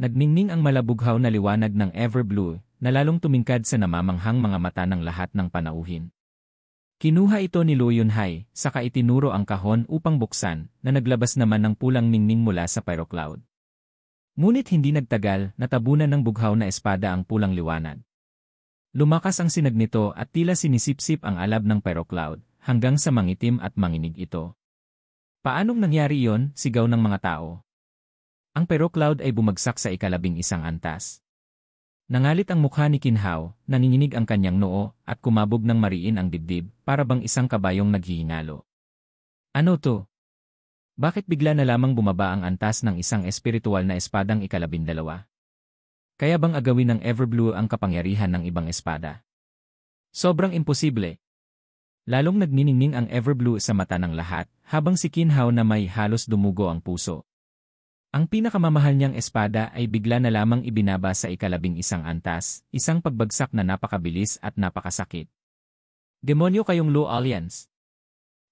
Nagningning ang malabughaw na liwanag ng Everblue na lalong tumingkad sa namamanghang mga mata ng lahat ng panauhin. Kinuha ito ni Luo Yunhai, saka itinuro ang kahon upang buksan, na naglabas naman ng pulang ningning mula sa pyrocloud. Ngunit hindi nagtagal, natabunan ng bughaw na espada ang pulang liwanag. Lumakas ang sinag nito at tila sinisipsip ang alab ng pyrocloud, hanggang sa mangitim at manginig ito. Paanong nangyari iyon? Sigaw ng mga tao. Ang pyrocloud ay bumagsak sa 11 antas. Nangalit ang mukha ni Kinhao, nanginginig ang kanyang noo, at kumabog ng mariin ang dibdib, para bang isang kabayong naghihingalo. Ano to? Bakit bigla na lamang bumaba ang antas ng isang espiritual na espadang 12? Kaya bang agawin ng Everblue ang kapangyarihan ng ibang espada? Sobrang imposible. Lalong nagniningning ang Everblue sa mata ng lahat, habang si Kinhao na may halos dumugo ang puso. Ang pinakamamahal niyang espada ay bigla na lamang ibinaba sa 11 antas, isang pagbagsak na napakabilis at napakasakit. Demonyo kayong Luo Alliance!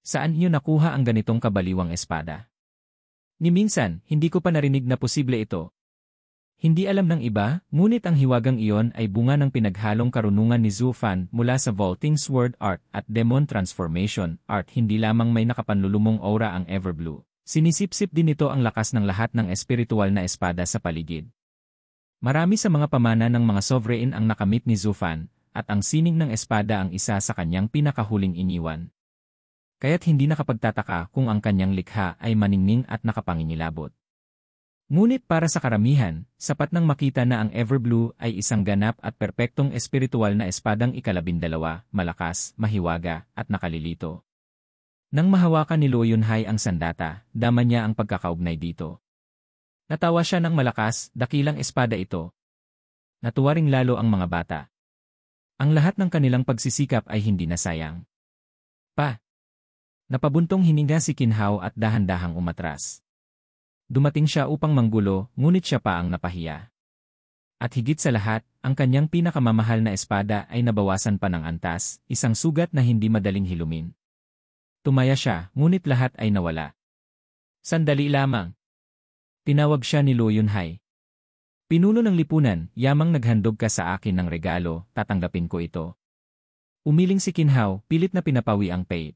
Saan niyo nakuha ang ganitong kabaliwang espada? Ni minsan, hindi ko pa narinig na posible ito. Hindi alam ng iba, ngunit ang hiwagang iyon ay bunga ng pinaghalong karunungan ni Zhu Fan mula sa Vaulting Sword Art at Demon Transformation Art. Hindi lamang may nakapanlulumong aura ang Everblue. Sinisipsip din ito ang lakas ng lahat ng espiritual na espada sa paligid. Marami sa mga pamana ng mga sovereign ang nakamit ni Zhu Fan, at ang sining ng espada ang isa sa kanyang pinakahuling iniwan. Kaya't hindi nakapagtataka kung ang kanyang likha ay maningning at nakapangingilabot. Ngunit para sa karamihan, sapat nang makita na ang Everblue ay isang ganap at perpektong espiritual na espadang 12, malakas, mahiwaga, at nakalilito. Nang mahawakan ni Luo Yunhai ang sandata, dama niya ang pagkakaugnay dito. Natawa siya ng malakas, dakilang espada ito. Natuwa ring lalo ang mga bata. Ang lahat ng kanilang pagsisikap ay hindi nasayang. Napabuntong hininga si Kinhao at dahan-dahang umatras. Dumating siya upang manggulo, ngunit siya pa ang napahiya. At higit sa lahat, ang kanyang pinakamamahal na espada ay nabawasan pa ng antas, isang sugat na hindi madaling hilumin. Tumaya siya, ngunit lahat ay nawala. Sandali lamang. Tinawag siya ni Luo Yunhai. Pinuno ng lipunan, yamang naghandog ka sa akin ng regalo, tatanggapin ko ito. Umiling si Kinhao, pilit na pinapawi ang pait.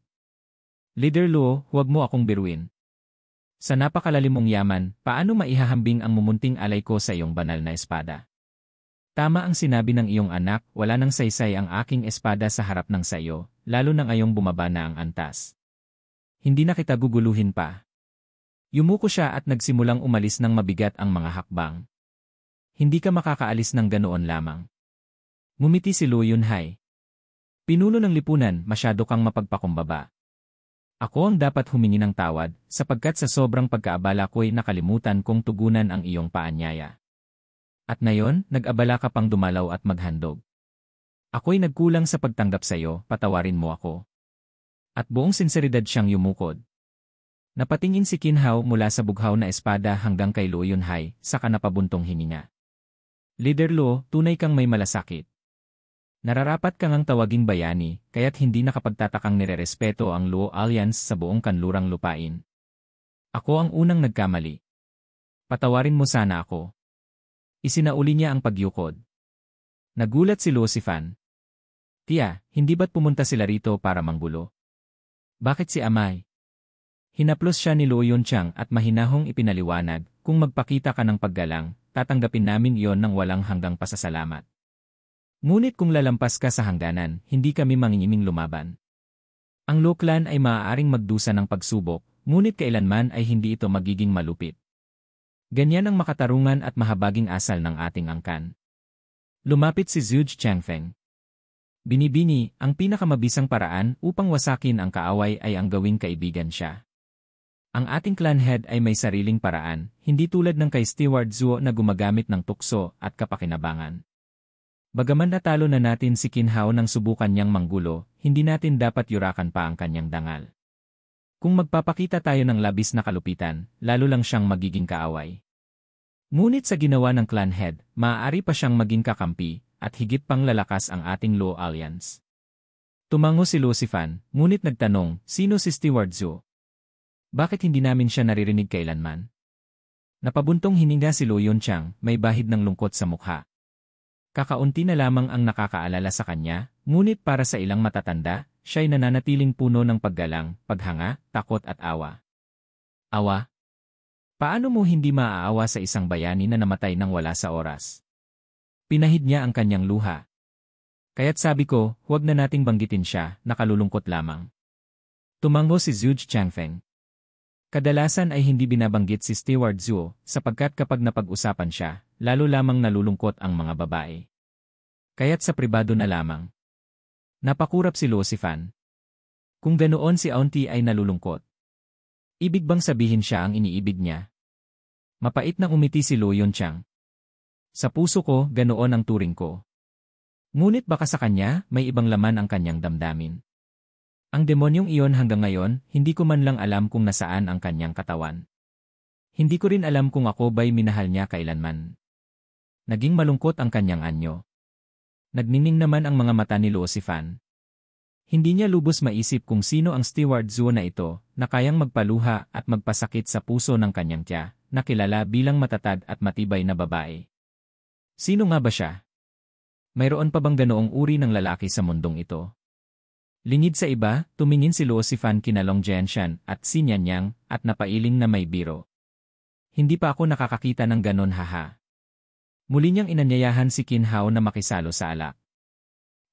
Leader Luo, huwag mo akong biruin. Sa napakalalim mong yaman, paano maihahambing ang mumunting alay ko sa iyong banal na espada? Tama ang sinabi ng iyong anak, wala nang saysay ang aking espada sa harap ng sayo, lalo na ngayong bumaba na ang antas. Hindi na kita guguluhin pa. Yumuko siya at nagsimulang umalis ng mabigat ang mga hakbang. Hindi ka makakaalis ng ganoon lamang. Ngumiti si Luo Yunhai. Pinuno ng lipunan, masyado kang mapagpakumbaba. Ako ang dapat humingi ng tawad, sapagkat sa sobrang pagkaabala ko'y nakalimutan kong tugunan ang iyong paanyaya. At ngayon, nag-abala ka pang dumalaw at maghandog. Ako'y nagkulang sa pagtanggap sa iyo, patawarin mo ako. At buong sinseridad siyang yumukod. Napatingin si Kinhao mula sa bughaw na espada hanggang kay Luo Yunhai, saka napabuntong hininga. Leader Luo, tunay kang may malasakit. Nararapat kang ang tawaging bayani, kaya't hindi nakapagtatakang nirerespeto ang Luo Alliance sa buong kanlurang lupain. Ako ang unang nagkamali. Patawarin mo sana ako. Isinauli niya ang pagyukod. Nagulat si Luo Sifan. Tiya, hindi ba't pumunta sila rito para manggulo? Bakit si Amay? Hinaplos siya ni Luo Yunchang at mahinahong ipinaliwanag, kung magpakita ka ng paggalang, tatanggapin namin iyon ng walang hanggang pasasalamat. Ngunit kung lalampas ka sa hangganan, hindi kami mangingiming lumaban. Ang Luo clan ay maaaring magdusa ng pagsubok, ngunit kailanman ay hindi ito magiging malupit. Ganyan ang makatarungan at mahabaging asal ng ating angkan. Lumapit si Zhu Changfeng. Binibini, ang pinakamabisang paraan upang wasakin ang kaaway ay ang gawing kaibigan siya. Ang ating clan head ay may sariling paraan, hindi tulad ng kay Steward Zhuo na gumagamit ng tukso at kapakinabangan. Bagaman natalo na natin si Kinhao nang subukan niyang manggulo, hindi natin dapat yurakan pa ang kanyang dangal. Kung magpapakita tayo ng labis na kalupitan, lalo lang siyang magiging kaaway. Ngunit sa ginawa ng clan head, maaari pa siyang maging kakampi, at higit pang lalakas ang ating Luo Alliance. Tumango si Luo Sifan, ngunit nagtanong, sino si Steward Zhuo? Bakit hindi namin siya naririnig kailanman? Napabuntong hininga si Lo Yunchang, may bahid ng lungkot sa mukha. Kakaunti na lamang ang nakakaalala sa kanya, ngunit para sa ilang matatanda, siya'y nananatiling puno ng paggalang, paghanga, takot at awa. Awa? Paano mo hindi maaawa sa isang bayani na namatay nang wala sa oras? Pinahid niya ang kanyang luha. Kaya't sabi ko, huwag na nating banggitin siya, nakalulungkot lamang. Tumango si Zhu Changfeng. Kadalasan ay hindi binabanggit si Steward Zhu, sapagkat kapag napag-usapan siya, lalo lamang nalulungkot ang mga babae. Kaya't sa pribado na lamang. Napakurap si Luo Sifan. Kung ganoon si Auntie ay nalulungkot. Ibig bang sabihin siya ang iniibig niya? Mapait na umiti si Lo Yunchang. Sa puso ko, ganoon ang turing ko. Ngunit baka sa kanya, may ibang laman ang kanyang damdamin. Ang demonyong iyon hanggang ngayon, hindi ko man lang alam kung nasaan ang kanyang katawan. Hindi ko rin alam kung ako ba'y minahal niya kailanman. Naging malungkot ang kanyang anyo. Nagnining naman ang mga mata ni Luo Sifan. Hindi niya lubos maisip kung sino ang Steward Zhu na ito, na kayang magpaluha at magpasakit sa puso ng kanyang tiya, na kilala bilang matatag at matibay na babae. Sino nga ba siya? Mayroon pa bang ganoong uri ng lalaki sa mundong ito? Lingid sa iba, tumingin si Luo Sifan kina Long Jianshan at si Nyanyang at napailing na may biro. Hindi pa ako nakakakita ng ganon haha. Muli niyang inanyayahan si Qin Hao na makisalo sa alak.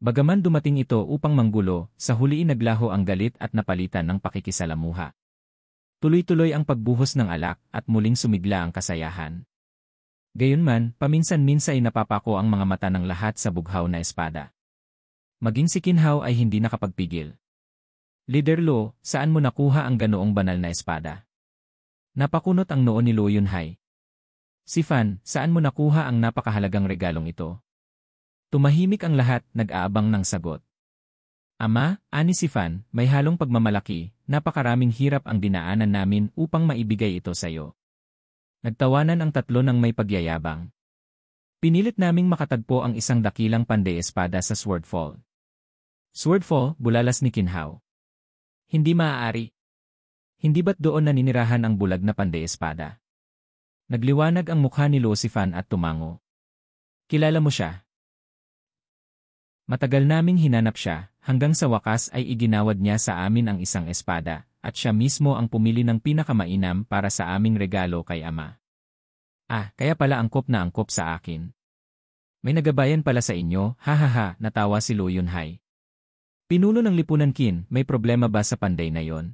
Bagaman dumating ito upang manggulo, sa huli naglaho ang galit at napalitan ng pakikisalamuha. Tuloy-tuloy ang pagbuhos ng alak at muling sumigla ang kasayahan. Gayunman, paminsan-minsan ay napapako ang mga mata ng lahat sa bughaw na espada. Maging si Qin Hao ay hindi nakapagpigil. Leader Lo, saan mo nakuha ang ganoong banal na espada? Napakunot ang noo ni Lo Yunhai. Sifan, saan mo nakuha ang napakahalagang regalong ito? Tumahimik ang lahat, nag-aabang ng sagot. Ama, ani Sifan, may halong pagmamalaki, napakaraming hirap ang dinaanan namin upang maibigay ito sa iyo. Nagtawanan ang tatlo ng may pagyayabang. Pinilit naming makatagpo ang isang dakilang panday-espada sa Swordfall. Swordfall, bulalas ni Qin Hao. Hindi maaari. Hindi ba't doon naninirahan ang bulag na panday-espada? Nagliwanag ang mukha ni Luo Sifan at tumango. Kilala mo siya? Matagal naming hinanap siya, hanggang sa wakas ay iginawad niya sa amin ang isang espada, at siya mismo ang pumili ng pinakamainam para sa aming regalo kay Ama. Ah, kaya pala angkop na angkop sa akin. May nagabayan pala sa inyo, hahaha, natawa si Lo Yunhai. Pinuno ng lipunan Qin, may problema ba sa panday na yon?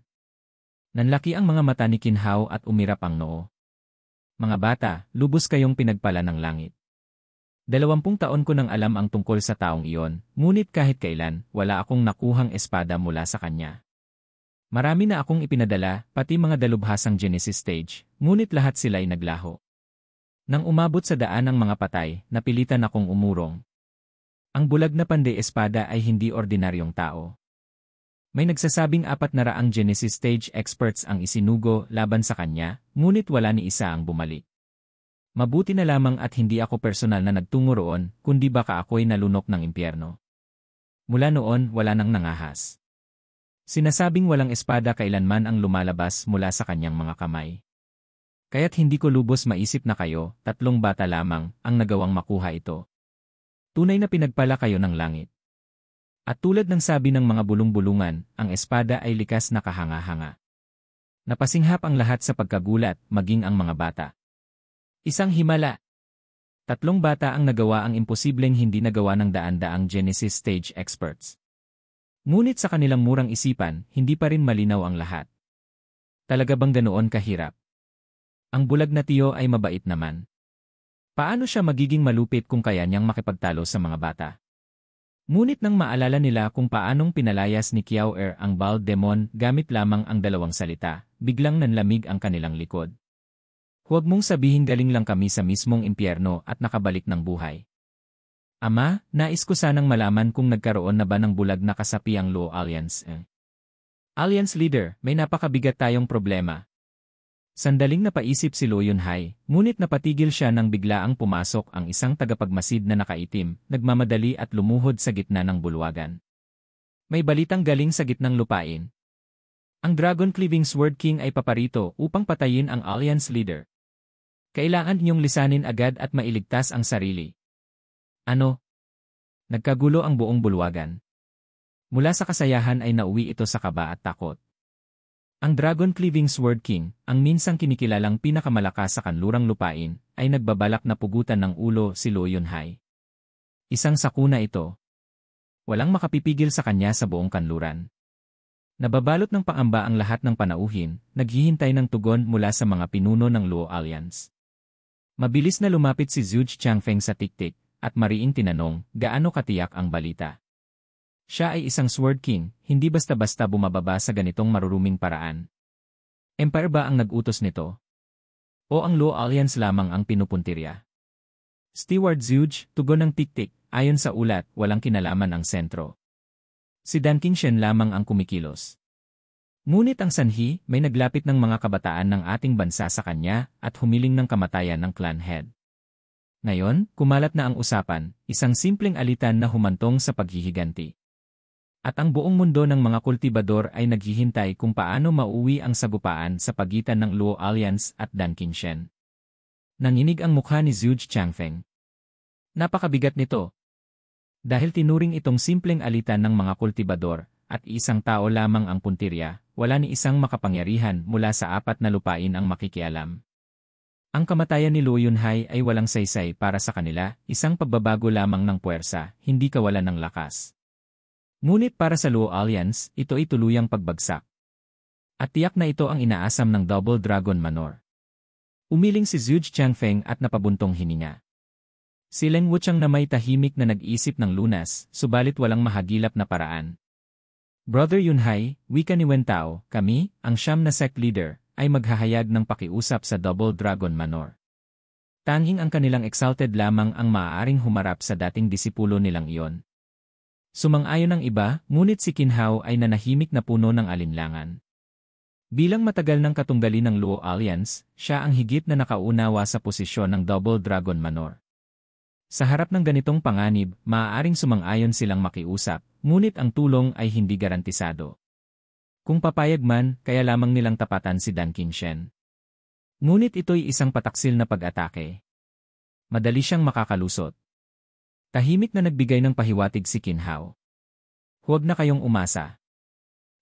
Nanlaki ang mga mata ni Qin Hao at umirap ang noo. Mga bata, lubos kayong pinagpala ng langit. 20 taon ko nang alam ang tungkol sa taong iyon, ngunit kahit kailan, wala akong nakuhang espada mula sa kanya. Marami na akong ipinadala, pati mga dalubhasang Genesis stage, ngunit lahat sila'y naglaho. Nang umabot sa daan ng mga patay, napilitan akong umurong. Ang bulag na panday-espada ay hindi ordinaryong tao. May nagsasabing 400 Genesis stage experts ang isinugo laban sa kanya, ngunit wala ni isa ang bumalik. Mabuti na lamang at hindi ako personal na nagtungo roon, kundi baka ako'y nalunok ng impyerno. Mula noon, wala nang nangahas. Sinasabing walang espada kailanman ang lumalabas mula sa kanyang mga kamay. Kaya't hindi ko lubos maisip na kayo, 3 bata lamang, ang nagawang makuha ito. Tunay na pinagpala kayo ng langit. At tulad ng sabi ng mga bulong-bulungan, ang espada ay likas na kahanga-hanga. Napasinghap ang lahat sa pagkagulat, maging ang mga bata. Isang himala. 3 bata ang nagawa ang imposibleng hindi nagawa ng daan-daang Genesis stage experts. Ngunit sa kanilang murang isipan, hindi pa rin malinaw ang lahat. Talaga bang ganoon kahirap? Ang bulag na tiyo ay mabait naman. Paano siya magiging malupit kung kaya niyang makipagtalo sa mga bata? Ngunit nang maalala nila kung paanong pinalayas ni Kiao Er ang Bald Demon gamit lamang ang 2 salita, biglang nanlamig ang kanilang likod. Huwag mong sabihin galing lang kami sa mismong impyerno at nakabalik ng buhay. Ama, nais ko sanang malaman kung nagkaroon na ba ng bulag na kasapi ang Luo Alliance. Alliance Leader, may napakabigat tayong problema. Sandaling napaisip si Lo Yunhai, ngunit napatigil siya nang biglaang pumasok ang isang tagapagmasid na nakaitim, nagmamadali at lumuhod sa gitna ng bulwagan. May balitang galing sa gitnang lupain. Ang Dragon Cleaving Sword King ay paparito upang patayin ang Alliance Leader. Kailangan niyong lisanin agad at mailigtas ang sarili. Ano? Nagkagulo ang buong bulwagan. Mula sa kasayahan ay nauwi ito sa kaba at takot. Ang Dragon Cleaving Sword King, ang minsang kinikilalang pinakamalakas sa kanlurang lupain, ay nagbabalak na pugutan ng ulo si Luo Yunhai. Isang sakuna ito. Walang makapipigil sa kanya sa buong kanluran. Nababalot ng pangamba ang lahat ng panauhin, naghihintay ng tugon mula sa mga pinuno ng Luo Alliance. Mabilis na lumapit si Zhuge Changfeng sa tiktik, at mariing tinanong, gaano katiyak ang balita. Siya ay isang Sword King, hindi basta-basta bumababa sa ganitong maruruming paraan. Empire ba ang nag-utos nito? O ang Luo Alliance lamang ang pinupuntirya? Steward Zhuge, tugon ng tiktik, ayon sa ulat, walang kinalaman ang sentro. Si Dan Qingshen lamang ang kumikilos. Ngunit ang sanhi, may naglapit ng mga kabataan ng ating bansa sa kanya at humiling ng kamatayan ng clan head. Ngayon, kumalat na ang usapan, isang simpleng alitan na humantong sa paghihiganti. At ang buong mundo ng mga kultibador ay naghihintay kung paano mauwi ang sagupaan sa pagitan ng Luo Alliance at Dan Qingshen. Nanginig ang mukha ni Zhuge Changfeng. Napakabigat nito. Dahil tinuring itong simpleng alitan ng mga kultibador, at isang tao lamang ang puntirya, wala ni isang makapangyarihan mula sa apat na lupain ang makikialam. Ang kamatayan ni Luo Yunhai ay walang saysay para sa kanila, isang pagbabago lamang ng puwersa, hindi kawalan ng lakas. Ngunit para sa Luo Alliance, ito ay tuluyang pagbagsak. At tiyak na ito ang inaasam ng Double Dragon Manor. Umiling si Zhuge Changfeng at napabuntong hininga. Si Leng Wuchang na may tahimik na nag-isip ng lunas, subalit walang mahagilap na paraan. Brother Yunhai, wika ni Wentao, kami, ang siyam na sect leader, ay maghahayag ng pakiusap sa Double Dragon Manor. Tanging ang kanilang exalted lamang ang maaaring humarap sa dating disipulo nilang iyon. Sumang-ayon ang iba, ngunit si Qin Hao ay nanahimik na puno ng alinlangan. Bilang matagal ng katunggali ng Luo Alliance, siya ang higit na nakaunawa sa posisyon ng Double Dragon Manor. Sa harap ng ganitong panganib, maaaring sumang-ayon silang makiusap, ngunit ang tulong ay hindi garantisado. Kung papayag man, kaya lamang nilang tapatan si Dan Qingshen. Ngunit ito'y isang pataksil na pag-atake. Madali siyang makakalusot. Tahimik na nagbigay ng pahiwatig si Qin Hao. Huwag na kayong umasa.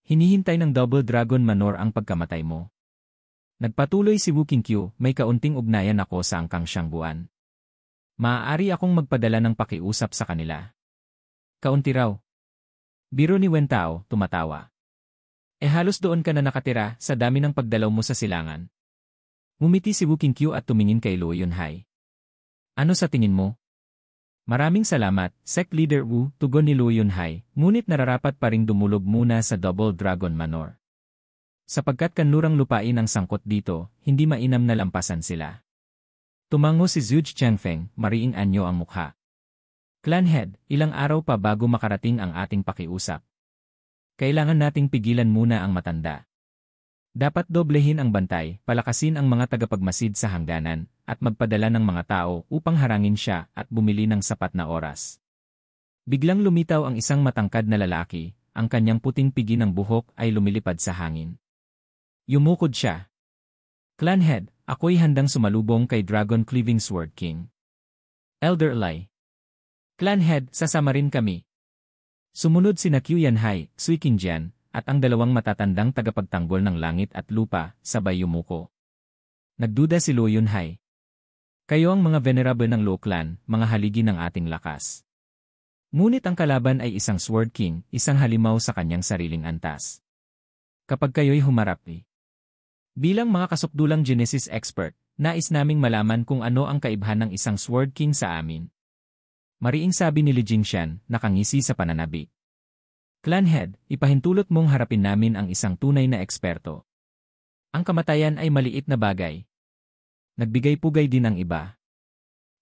Hinihintay ng Double Dragon Manor ang pagkamatay mo. Nagpatuloy si Wu Qingqiu, may kaunting ugnayan ako sa angkang Shangguan. Maaari akong magpadala ng pakiusap sa kanila. Kaunti raw. Biro ni Wentao, tumatawa. Halos doon ka na nakatira sa dami ng pagdalaw mo sa silangan. Ngumiti si Wu Qingqiu at tumingin kay Luo Yunhai. Ano sa tingin mo? Maraming salamat, Sect Leader Wu, tugon ni Luo Yunhai, ngunit nararapat pa ring dumulog muna sa Double Dragon Manor. Sapagkat kanlurang lupain ang sangkot dito, hindi mainam na lampasan sila. Tumango si Zhuge Changfeng, mariing anyo ang mukha. Clan Head, ilang araw pa bago makarating ang ating pakiusap. Kailangan nating pigilan muna ang matanda. Dapat doblehin ang bantay, palakasin ang mga tagapagmasid sa hangganan, at magpadala ng mga tao upang harangin siya at bumili ng sapat na oras. Biglang lumitaw ang isang matangkad na lalaki, ang kanyang puting pigi ng buhok ay lumilipad sa hangin. Yumukod siya. Clan Head, ako'y handang sumalubong kay Dragon Cleaving Sword King. Elder Lai. Clan Head, sasama rin kami. Sumunod sina Qiu Yanhai, Sui Qingjian, at ang dalawang matatandang tagapagtanggol ng langit at lupa, sabay yumuko. Nagduda si Luo Yunhai. Kayo ang mga venerable ng Luo Clan, mga haligi ng ating lakas. Ngunit ang kalaban ay isang Sword King, isang halimaw sa kanyang sariling antas. Kapag kayo'y humarap bilang mga kasukdulang Genesis expert, nais naming malaman kung ano ang kaibhan ng isang Sword King sa amin. Mariing sabi ni Li Jingshan, nakangisi sa pananabik. Clan Head, ipahintulot mong harapin namin ang isang tunay na eksperto. Ang kamatayan ay maliit na bagay. Nagbigay-pugay din ang iba.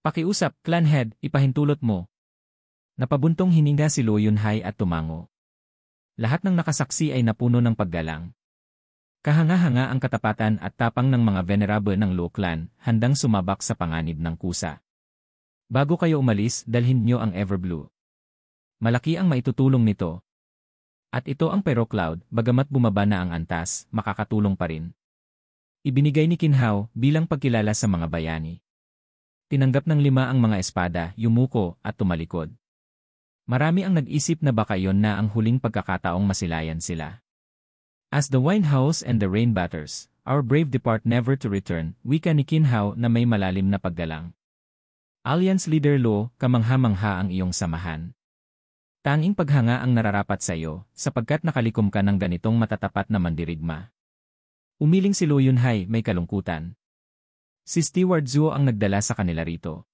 Pakiusap, Clan Head, ipahintulot mo. Napabuntong hininga si Luo Yunhai at tumango. Lahat ng nakasaksi ay napuno ng paggalang. Kahanga-hanga ang katapatan at tapang ng mga venerable ng Luo Clan, handang sumabak sa panganib ng kusa. Bago kayo umalis, dalhin niyo ang Everblue. Malaki ang maitutulong nito. At ito ang Pero Cloud, bagamat bumaba na ang antas, makakatulong pa rin. Ibinigay ni Kinhao bilang pagkilala sa mga bayani. Tinanggap ng 5 ang mga espada, yumuko at tumalikod. Marami ang nag-isip na baka yon na ang huling pagkakataong masilayan sila. As the wine house and the rain batters, our brave depart never to return, wika ni Kinhao na may malalim na paggalang. Alliance Leader Lo, kamangha-mangha ang iyong samahan. Tanging paghanga ang nararapat sa iyo, sapagkat nakalikom ka ng ganitong matatapat na mandirigma. Umiling si Lo Yunhai, may kalungkutan. Si Steward Zhuo ang nagdala sa kanila rito.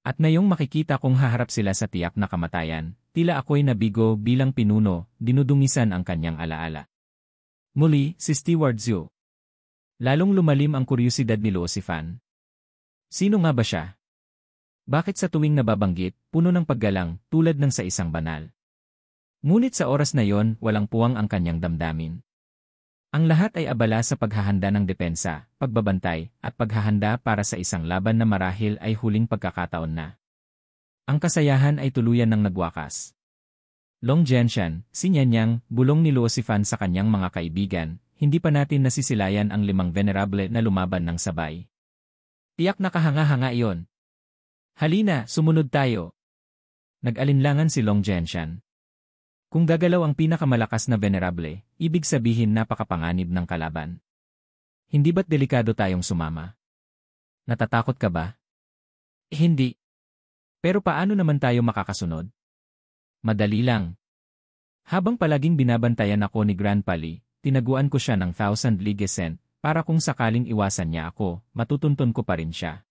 At ngayong makikita kong haharap sila sa tiyak na kamatayan, tila ako'y nabigo bilang pinuno, dinudungisan ang kanyang alaala. Muli, si Steward Zhuo. Lalong lumalim ang kuryusidad ni Luo Sifan. Sino nga ba siya? Bakit sa tuwing nababanggit, puno ng paggalang, tulad ng sa isang banal? Ngunit sa oras na yon, walang puwang ang kanyang damdamin. Ang lahat ay abala sa paghahanda ng depensa, pagbabantay, at paghahanda para sa isang laban na marahil ay huling pagkakataon na. Ang kasayahan ay tuluyan ng nagwakas. Long Jianshan, si Nyanyang, bulong ni Luo Sifan sa kanyang mga kaibigan, hindi pa natin nasisilayan ang 5 venerable na lumaban ng sabay. Tiyak na kahanga-hanga iyon. Halina, sumunod tayo. Nag-alinlangan si Long Jianshan. Kung gagalaw ang pinakamalakas na venerable, ibig sabihin napakapanganib ng kalaban. Hindi ba't delikado tayong sumama? Natatakot ka ba? Hindi. Pero paano naman tayo makakasunod? Madali lang. Habang palaging binabantayan ako ni Grandpa Li, tinaguan ko siya ng 1,000 ligesen, para kung sakaling iwasan niya ako, matutunton ko pa rin siya.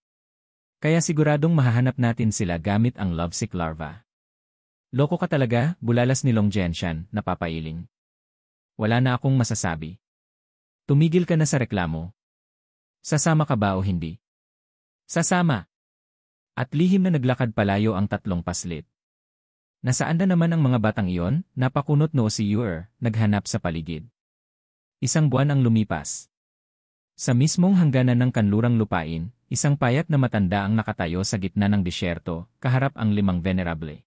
Kaya siguradong mahahanap natin sila gamit ang lovesick larva. Loko ka talaga, bulalas ni Long Jianshan, napapailing. Wala na akong masasabi. Tumigil ka na sa reklamo. Sasama ka ba o hindi? Sasama. At lihim na naglakad palayo ang 3 paslit. Nasaan na naman ang mga batang iyon? Napakunot noo si Yuer, naghanap sa paligid. 1 buwan ang lumipas. Sa mismong hangganan ng kanlurang lupain, isang payat na matanda ang nakatayo sa gitna ng disyerto, kaharap ang 5 venerable.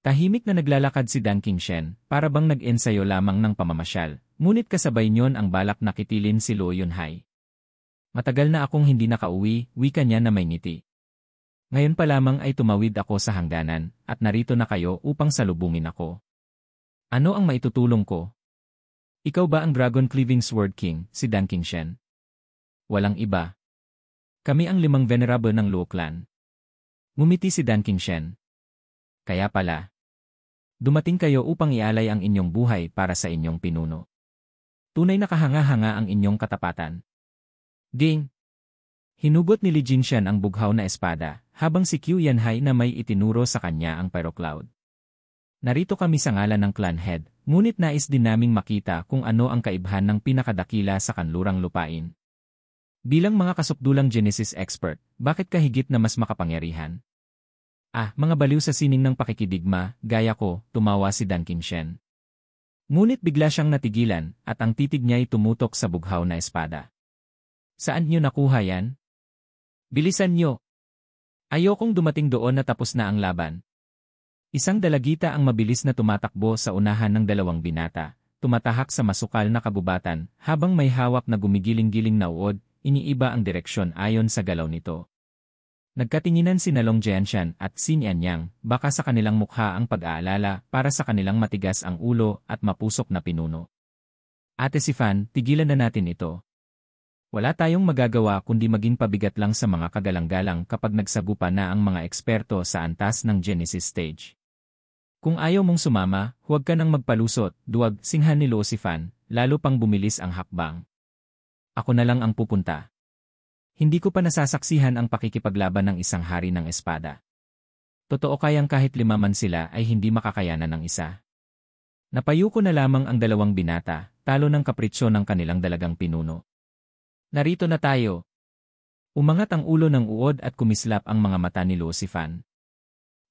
Tahimik na naglalakad si Dan Qingshen, para bang nag-ensayo lamang ng pamamasyal, ngunit kasabay niyon ang balak na kitilin si Luo Yunhai. Matagal na akong hindi nakauwi, wika niya na may ngiti. Ngayon pa lamang ay tumawid ako sa hangganan, at narito na kayo upang salubungin ako. Ano ang maitutulong ko? Ikaw ba ang Dragon Cleaving Sword King, si Dan Qingshen? Walang iba. Kami ang 5 venerable ng Luo clan. Ngumiti si Dan Qingshen. Kaya pala. Dumating kayo upang ialay ang inyong buhay para sa inyong pinuno. Tunay na kahanga-hanga ang inyong katapatan. Ding! Hinugot ni Li Jinshan ang bughaw na espada, habang si Qiu Yanhai na may itinuro sa kanya ang pyrocloud. Narito kami sa ngalan ng clan head, ngunit nais din naming makita kung ano ang kaibhan ng pinakadakila sa kanlurang lupain. Bilang mga kasukdulang Genesis expert, bakit ka higit na mas makapangyarihan? Mga baliw sa sining ng pakikidigma, gaya ko, tumawa si Dan Qingshen. Ngunit bigla siyang natigilan, at ang titig niya'y tumutok sa bughaw na espada. Saan niyo nakuha yan? Bilisan niyo! Ayokong dumating doon na tapos na ang laban. Isang dalagita ang mabilis na tumatakbo sa unahan ng 2 binata, tumatahak sa masukal na kabubatan, habang may hawak na gumigiling-giling na uod, iniiba ang direksyon ayon sa galaw nito. Nagkatinginan si Long Jianshan at si Nyanyang, baka sa kanilang mukha ang pag-aalala para sa kanilang matigas ang ulo at mapusok na pinuno. Ate Sifan, tigilan na natin ito. Wala tayong magagawa kundi maging pabigat lang sa mga kagalang-galang kapag nagsagupa na ang mga eksperto sa antas ng Genesis stage. Kung ayaw mong sumama, huwag ka nang magpalusot, duwag, singhan ni Luo Sifan, lalo pang bumilis ang hakbang. Ako na lang ang pupunta. Hindi ko pa nasasaksihan ang pakikipaglaban ng isang hari ng espada. Totoo kayang kahit 5 man sila ay hindi makakayanan ng isa. Napayuko na lamang ang 2 binata, talo ng kapritsyo ng kanilang dalagang pinuno. Narito na tayo. Umangat ang ulo ng uod at kumislap ang mga mata ni Luo Sifan.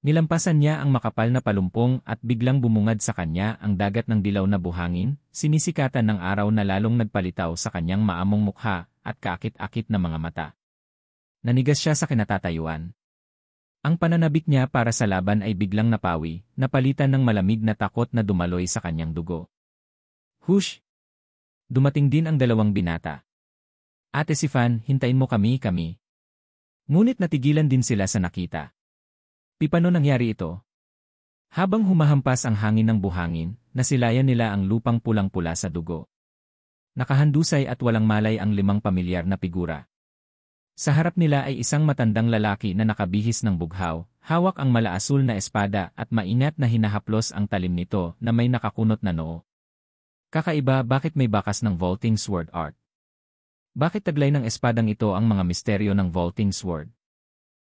Nilampasan niya ang makapal na palumpong at biglang bumungad sa kanya ang dagat ng dilaw na buhangin, sinisikatan ng araw na lalong nagpalitaw sa kanyang maamong mukha at kaakit-akit na mga mata. Nanigas siya sa kinatatayuan. Ang pananabik niya para sa laban ay biglang napawi, napalitan ng malamig na takot na dumaloy sa kanyang dugo. Hush! Dumating din ang 2 binata. Ate Sifan, hintayin mo kami. Ngunit natigilan din sila sa nakita. Paano nangyari ito? Habang humahampas ang hangin ng buhangin, nasilayan nila ang lupang pulang-pula sa dugo. Nakahandusay at walang malay ang 5 pamilyar na figura. Sa harap nila ay isang matandang lalaki na nakabihis ng bughaw, hawak ang malaasul na espada at maingat na hinahaplos ang talim nito na may nakakunot na noo. Kakaiba, bakit may bakas ng vaulting sword art? Bakit taglay ng espadang ito ang mga misteryo ng vaulting sword?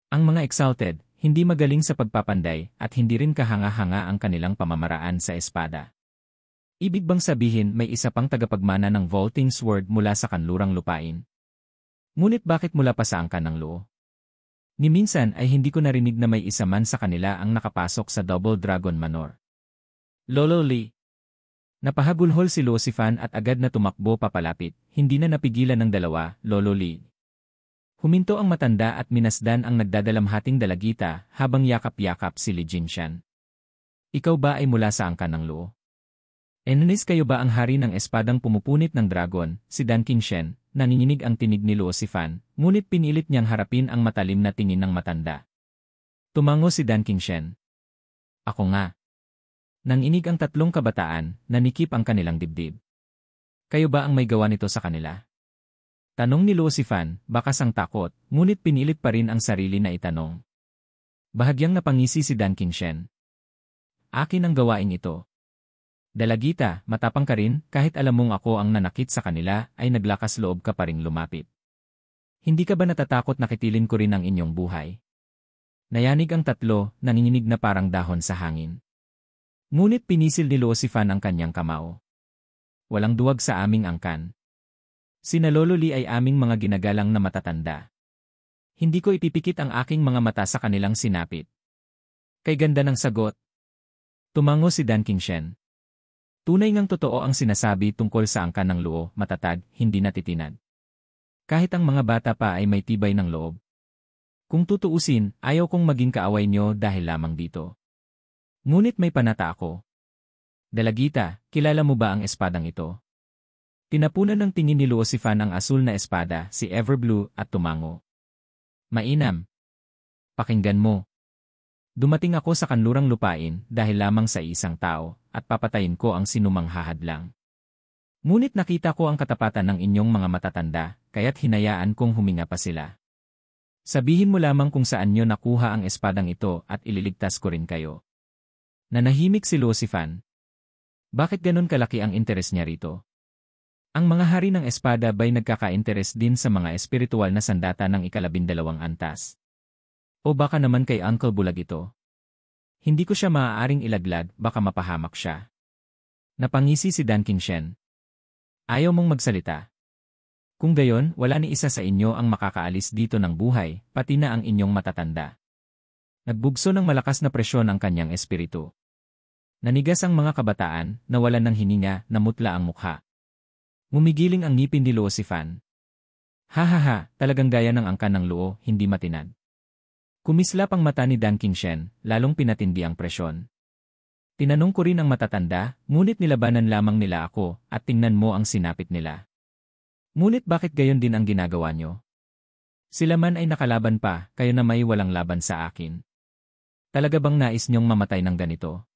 Ang mga exalted, hindi magaling sa pagpapanday at hindi rin kahanga-hanga ang kanilang pamamaraan sa espada. Ibig bang sabihin may isa pang tagapagmana ng vaulting sword mula sa kanlurang lupain? Ngunit bakit mula pa sa angkan ng Luo? Ni minsan ay hindi ko narinig na may isa man sa kanila ang nakapasok sa Double Dragon Manor. Lolo Lee. Napahagulhol si Luo Sifan at agad na tumakbo papalapit, hindi na napigilan ng dalawa, Lolo Lee. Huminto ang matanda at minasdan ang nagdadalamhating dalagita habang yakap-yakap si Li Jinshan. Ikaw ba ay mula sa angkan ng Luo? Enemies kayo ba ang hari ng espadang pumupunit ng dragon, si Dan Qingshen? Nanginginig ang tinig ni Luo Sifan, ngunit pinilit niyang harapin ang matalim na tingin ng matanda. Tumango si Dan Qingshen. Ako nga. Nanginig ang 3 kabataan, nanikip ang kanilang dibdib. Kayo ba ang may gawa nito sa kanila? Tanong ni Luo Sifan, bakas ang takot, ngunit pinilit pa rin ang sarili na itanong. Bahagyang napangisi si Dan Qingshen. Akin ang gawain ito. Dalagita, matapang ka rin, kahit alam mong ako ang nanakit sa kanila, ay naglakas loob ka pa ring lumapit. Hindi ka ba natatakot na kitilin ko rin ang inyong buhay? Nayanig ang 3, nanginginig na parang dahon sa hangin. Ngunit pinisil ni Luo Sifan ang kanyang kamao. Walang duwag sa aming angkan. Sina Lolo Lee ay aming mga ginagalang na matatanda. Hindi ko ipipikit ang aking mga mata sa kanilang sinapit. Kay ganda ng sagot. Tumango si Dan Qingshen. Tunay ngang totoo ang sinasabi tungkol sa angkan ng Luo, matatag, hindi natitinag. Kahit ang mga bata pa ay may tibay ng loob. Kung tutuusin, ayaw kong maging kaaway nyo dahil lamang dito. Ngunit may panata ako. Dalagita, kilala mo ba ang espadang ito? Tinapunan ng tingin ni Luo Sifan ang asul na espada, si Everblue, at tumango. Mainam. Pakinggan mo. Dumating ako sa kanlurang lupain dahil lamang sa isang tao, at papatayin ko ang sinumang hahadlang. Ngunit nakita ko ang katapatan ng inyong mga matatanda, kaya't hinayaan kong huminga pa sila. Sabihin mo lamang kung saan nyo nakuha ang espadang ito at ililigtas ko rin kayo. Nanahimik si Luo Sifan. Bakit ganun kalaki ang interes niya rito? Ang mga hari ng espada ba'y nagkaka-interes din sa mga espiritual na sandata ng 12 antas? O baka naman kay Uncle Bulag ito? Hindi ko siya maaaring ilaglag, baka mapahamak siya. Napangisi si Dan Qingshen. Ayaw mong magsalita. Kung gayon, wala ni isa sa inyo ang makakaalis dito ng buhay, pati na ang inyong matatanda. Nagbugso ng malakas na presyon ang kanyang espiritu. Nanigas ang mga kabataan, nawalan ng hininga, namutla ang mukha. Ngumigiling ang ngipin ni Luo Sifan. Ha, talagang gaya ng angkan ng Luo, hindi matinag. Kumislap ang mata ni Dan Qingshen, lalong pinatindi ang presyon. Tinanong ko rin ang matatanda, ngunit nilabanan lamang nila ako, at tingnan mo ang sinapit nila. Ngunit bakit gayon din ang ginagawa nyo? Sila man ay nakalaban pa, kayo na may walang laban sa akin. Talaga bang nais nyong mamatay ng ganito?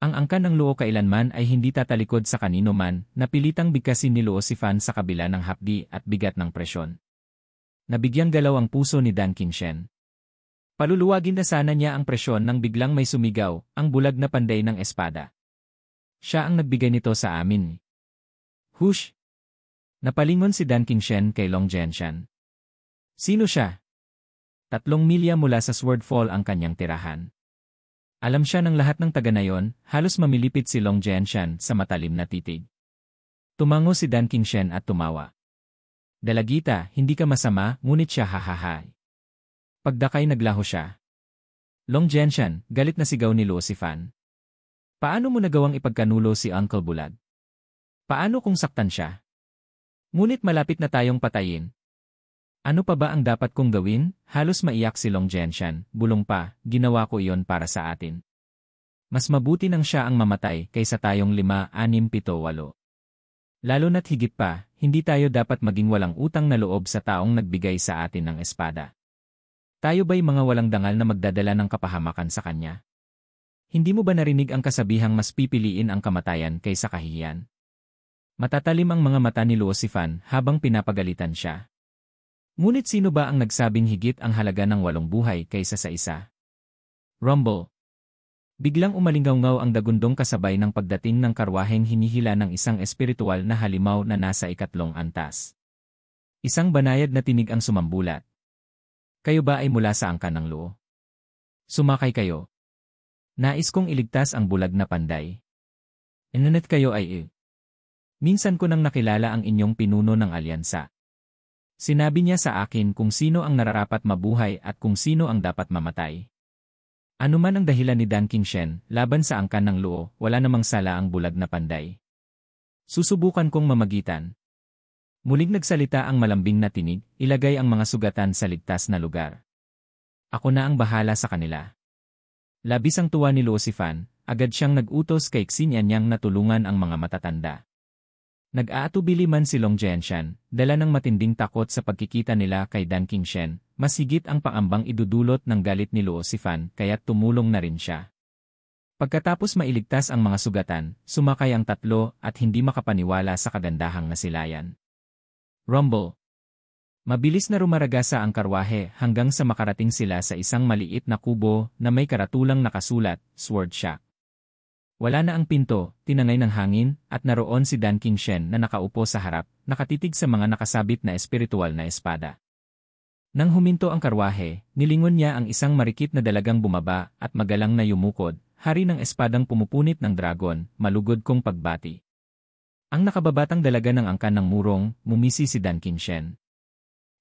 Ang angkan ng Luo kailanman ay hindi tatalikod sa kanino man, napilitang bigkasin ni Luo Sifan sa kabila ng hapdi at bigat ng presyon. Nabigyang galaw ang puso ni Dan Qingshen. Paluluwagin na sana niya ang presyon nang biglang may sumigaw, ang bulag na panday ng espada. Siya ang nagbigay nito sa amin. Hush! Napalingon si Dan Qingshen kay Long Jianshan. Sino siya? 3 milya mula sa Swordfall ang kanyang tirahan. Alam siya ng lahat ng taga na yon, halos mamilipit si Long Jianshan sa matalim na titig. Tumango si Dan Qingshen at tumawa. Dalagita, hindi ka masama, ngunit siya hahahay. Pagdakay naglaho siya. Long Jianshan, galit na sigaw ni Luo Sifan. Paano mo nagawang ipagkanulo si Uncle Bulag? Paano kung saktan siya? Ngunit malapit na tayong patayin. Ano pa ba ang dapat kong gawin? Halos maiyak si Long Jianshan, bulong pa, ginawa ko iyon para sa atin. Mas mabuti nang siya ang mamatay kaysa tayong 5, 6, 7, 8. Lalo na't higit pa, hindi tayo dapat maging walang utang na loob sa taong nagbigay sa atin ng espada. Tayo ba'y mga walang dangal na magdadala ng kapahamakan sa kanya? Hindi mo ba narinig ang kasabihang mas pipiliin ang kamatayan kaysa kahihiyan? Matatalim ang mga mata ni Luosifan habang pinapagalitan siya. Ngunit sino ba ang nagsabing higit ang halaga ng 8 buhay kaysa sa isa? Rumble. Biglang umalinggaw ang dagundong kasabay ng pagdating ng karwaheng hinihila ng isang espiritual na halimaw na nasa 3 antas. Isang banayad na tinig ang sumambulat. Kayo ba ay mula sa angkan ng Luo? Sumakay kayo. Nais kong iligtas ang bulag na panday. Ngunit kayo ay minsan ko nang nakilala ang inyong pinuno ng alyansa. Sinabi niya sa akin kung sino ang nararapat mabuhay at kung sino ang dapat mamatay. Ano man ang dahilan ni Dan Qingshen laban sa angkan ng Luo, wala namang sala ang bulag na panday. Susubukan kong mamagitan. Muling nagsalita ang malambing na tinig, ilagay ang mga sugatan sa ligtas na lugar. Ako na ang bahala sa kanila. Labis ang tuwa ni Luosifan, agad siyang nag-utos kay Xinyannyang na tulungan ang mga matatanda. Nag-aatubili man si Long Jianshan, dala ng matinding takot sa pagkikita nila kay Dan Qingshen, mas higit ang paambang idudulot ng galit ni Luosifan kaya't tumulong na rin siya. Pagkatapos mailigtas ang mga sugatan, sumakay ang tatlo at hindi makapaniwala sa kagandahang nasilayan. Rumble. Mabilis na rumaragasa ang karwahe hanggang sa makarating sila sa isang maliit na kubo na may karatulang nakasulat, Sword Shack. Wala na ang pinto, tinangay ng hangin, at naroon si Dan Qingshen na nakaupo sa harap, nakatitig sa mga nakasabit na espiritual na espada. Nang huminto ang karwahe, nilingon niya ang isang marikit na dalagang bumaba at magalang na yumukod, hari ng espadang pumupunit ng dragon, malugod kong pagbati. Ang nakababatang dalaga ng angkan ng murong, mumisi si Dan Qingshen.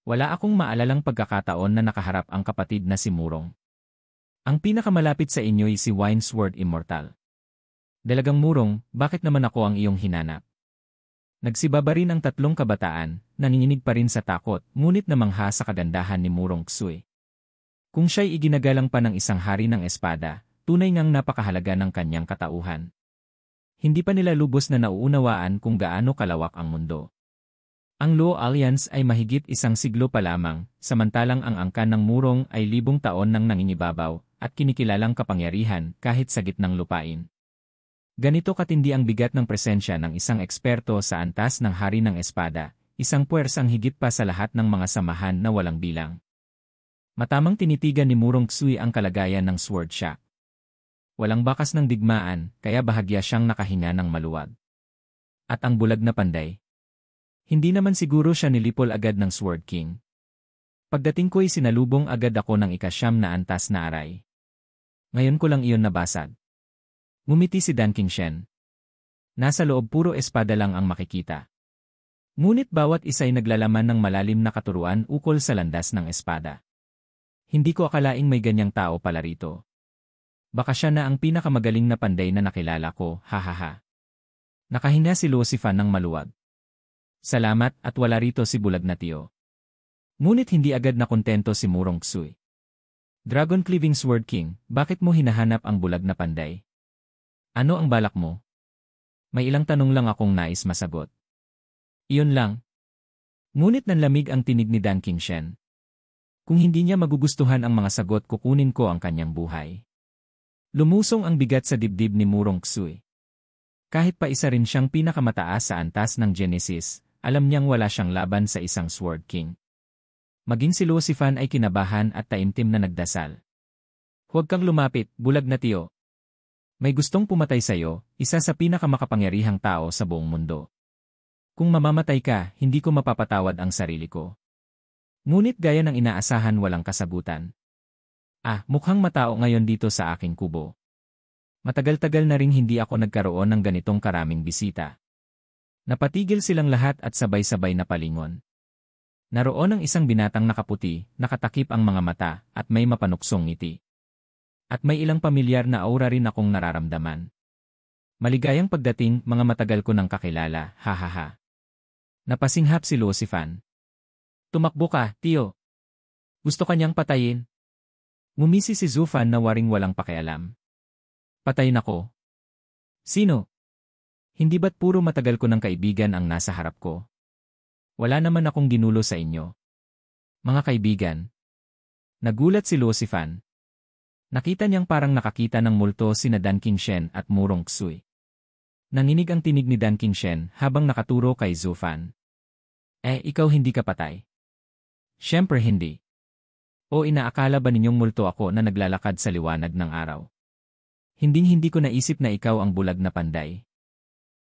Wala akong maalalang pagkakataon na nakaharap ang kapatid na si Murong. Ang pinakamalapit sa inyo'y si Winesword Immortal. Dalagang Murong, bakit naman ako ang iyong hinanap? Nagsibaba rin ang tatlong kabataan, nanginginig pa rin sa takot, ngunit namangha sa kagandahan ni Murong Xue. Kung siya'y iginagalang pa ng isang hari ng espada, tunay ngang napakahalaga ng kanyang katauhan. Hindi pa nila lubos na nauunawaan kung gaano kalawak ang mundo. Ang Luo Alliance ay mahigit 1 siglo pa lamang, samantalang ang angkan ng Murong ay 1000 taon nang nangingibabaw at kinikilalang kapangyarihan kahit sa gitnang lupain. Ganito katindi ang bigat ng presensya ng isang eksperto sa antas ng hari ng espada, isang puwersang higit pa sa lahat ng mga samahan na walang bilang. Matamang tinitigan ni Murong Xue ang kalagayan ng Sword Shack. Walang bakas ng digmaan, kaya bahagya siyang nakahinga ng maluwag. At ang bulag na panday. Hindi naman siguro siya nilipol agad ng Sword King. Pagdating ko'y sinalubong agad ako ng 9 na antas na aray. Ngayon ko lang iyon nabasag. Ngumiti si Dan Qingshen. Nasa loob puro espada lang ang makikita. Ngunit bawat isa'y naglalaman ng malalim na katuruan ukol sa landas ng espada. Hindi ko akalaing may ganyang tao pala rito. Baka siya na ang pinakamagaling na panday na nakilala ko, hahaha. Nakahinga si Luosifan ng maluwag. Salamat at wala rito si bulag na tiyo. Ngunit hindi agad na kontento si Murong Xue. Dragon Cleaving Sword King, bakit mo hinahanap ang bulag na panday? Ano ang balak mo? May ilang tanong lang akong nais masagot. Iyon lang. Ngunit nanlamig ang tinig ni Dan Qingshen. Kung hindi niya magugustuhan ang mga sagot, kukunin ko ang kanyang buhay. Lumusong ang bigat sa dibdib ni Murong Xue. Kahit pa isa rin siyang pinakamataas sa antas ng Genesis, alam niyang wala siyang laban sa isang Sword King. Maging si Luosifan ay kinabahan at taimtim na nagdasal. Huwag kang lumapit, bulag na tiyo. May gustong pumatay sa'yo, isa sa pinakamakapangyarihang tao sa buong mundo. Kung mamamatay ka, hindi ko mapapatawad ang sarili ko. Ngunit gaya ng inaasahan, walang kasagutan. Mukhang matao ngayon dito sa aking kubo. Matagal-tagal na ring hindi ako nagkaroon ng ganitong karaming bisita. Napatigil silang lahat at sabay-sabay na palingon. Naroon ang isang binatang nakaputi, nakatakip ang mga mata, at may mapanuksong ngiti. At may ilang pamilyar na aura rin akong nararamdaman. Maligayang pagdating, mga matagal ko nang kakilala, hahaha. Napasinghap si Luosifan. Tumakbo ka, tiyo. Gusto kanyang patayin. Ngumisi si Zufan na waring walang pakialam. Patayin ako. Sino? Hindi ba't puro matagal ko ng kaibigan ang nasa harap ko? Wala naman akong ginulo sa inyo. Mga kaibigan. Nagulat si Luo Sifan. Nakita niyang parang nakakita ng multo sina Dan Qingshen at Murong Xue. Nanginig ang tinig ni Dan Qingshen habang nakaturo kay Zhu Fan. Ikaw hindi ka patay? Siyempre hindi. O inaakala ba ninyong multo ako na naglalakad sa liwanag ng araw? Hinding-hindi ko naisip na ikaw ang bulag na panday.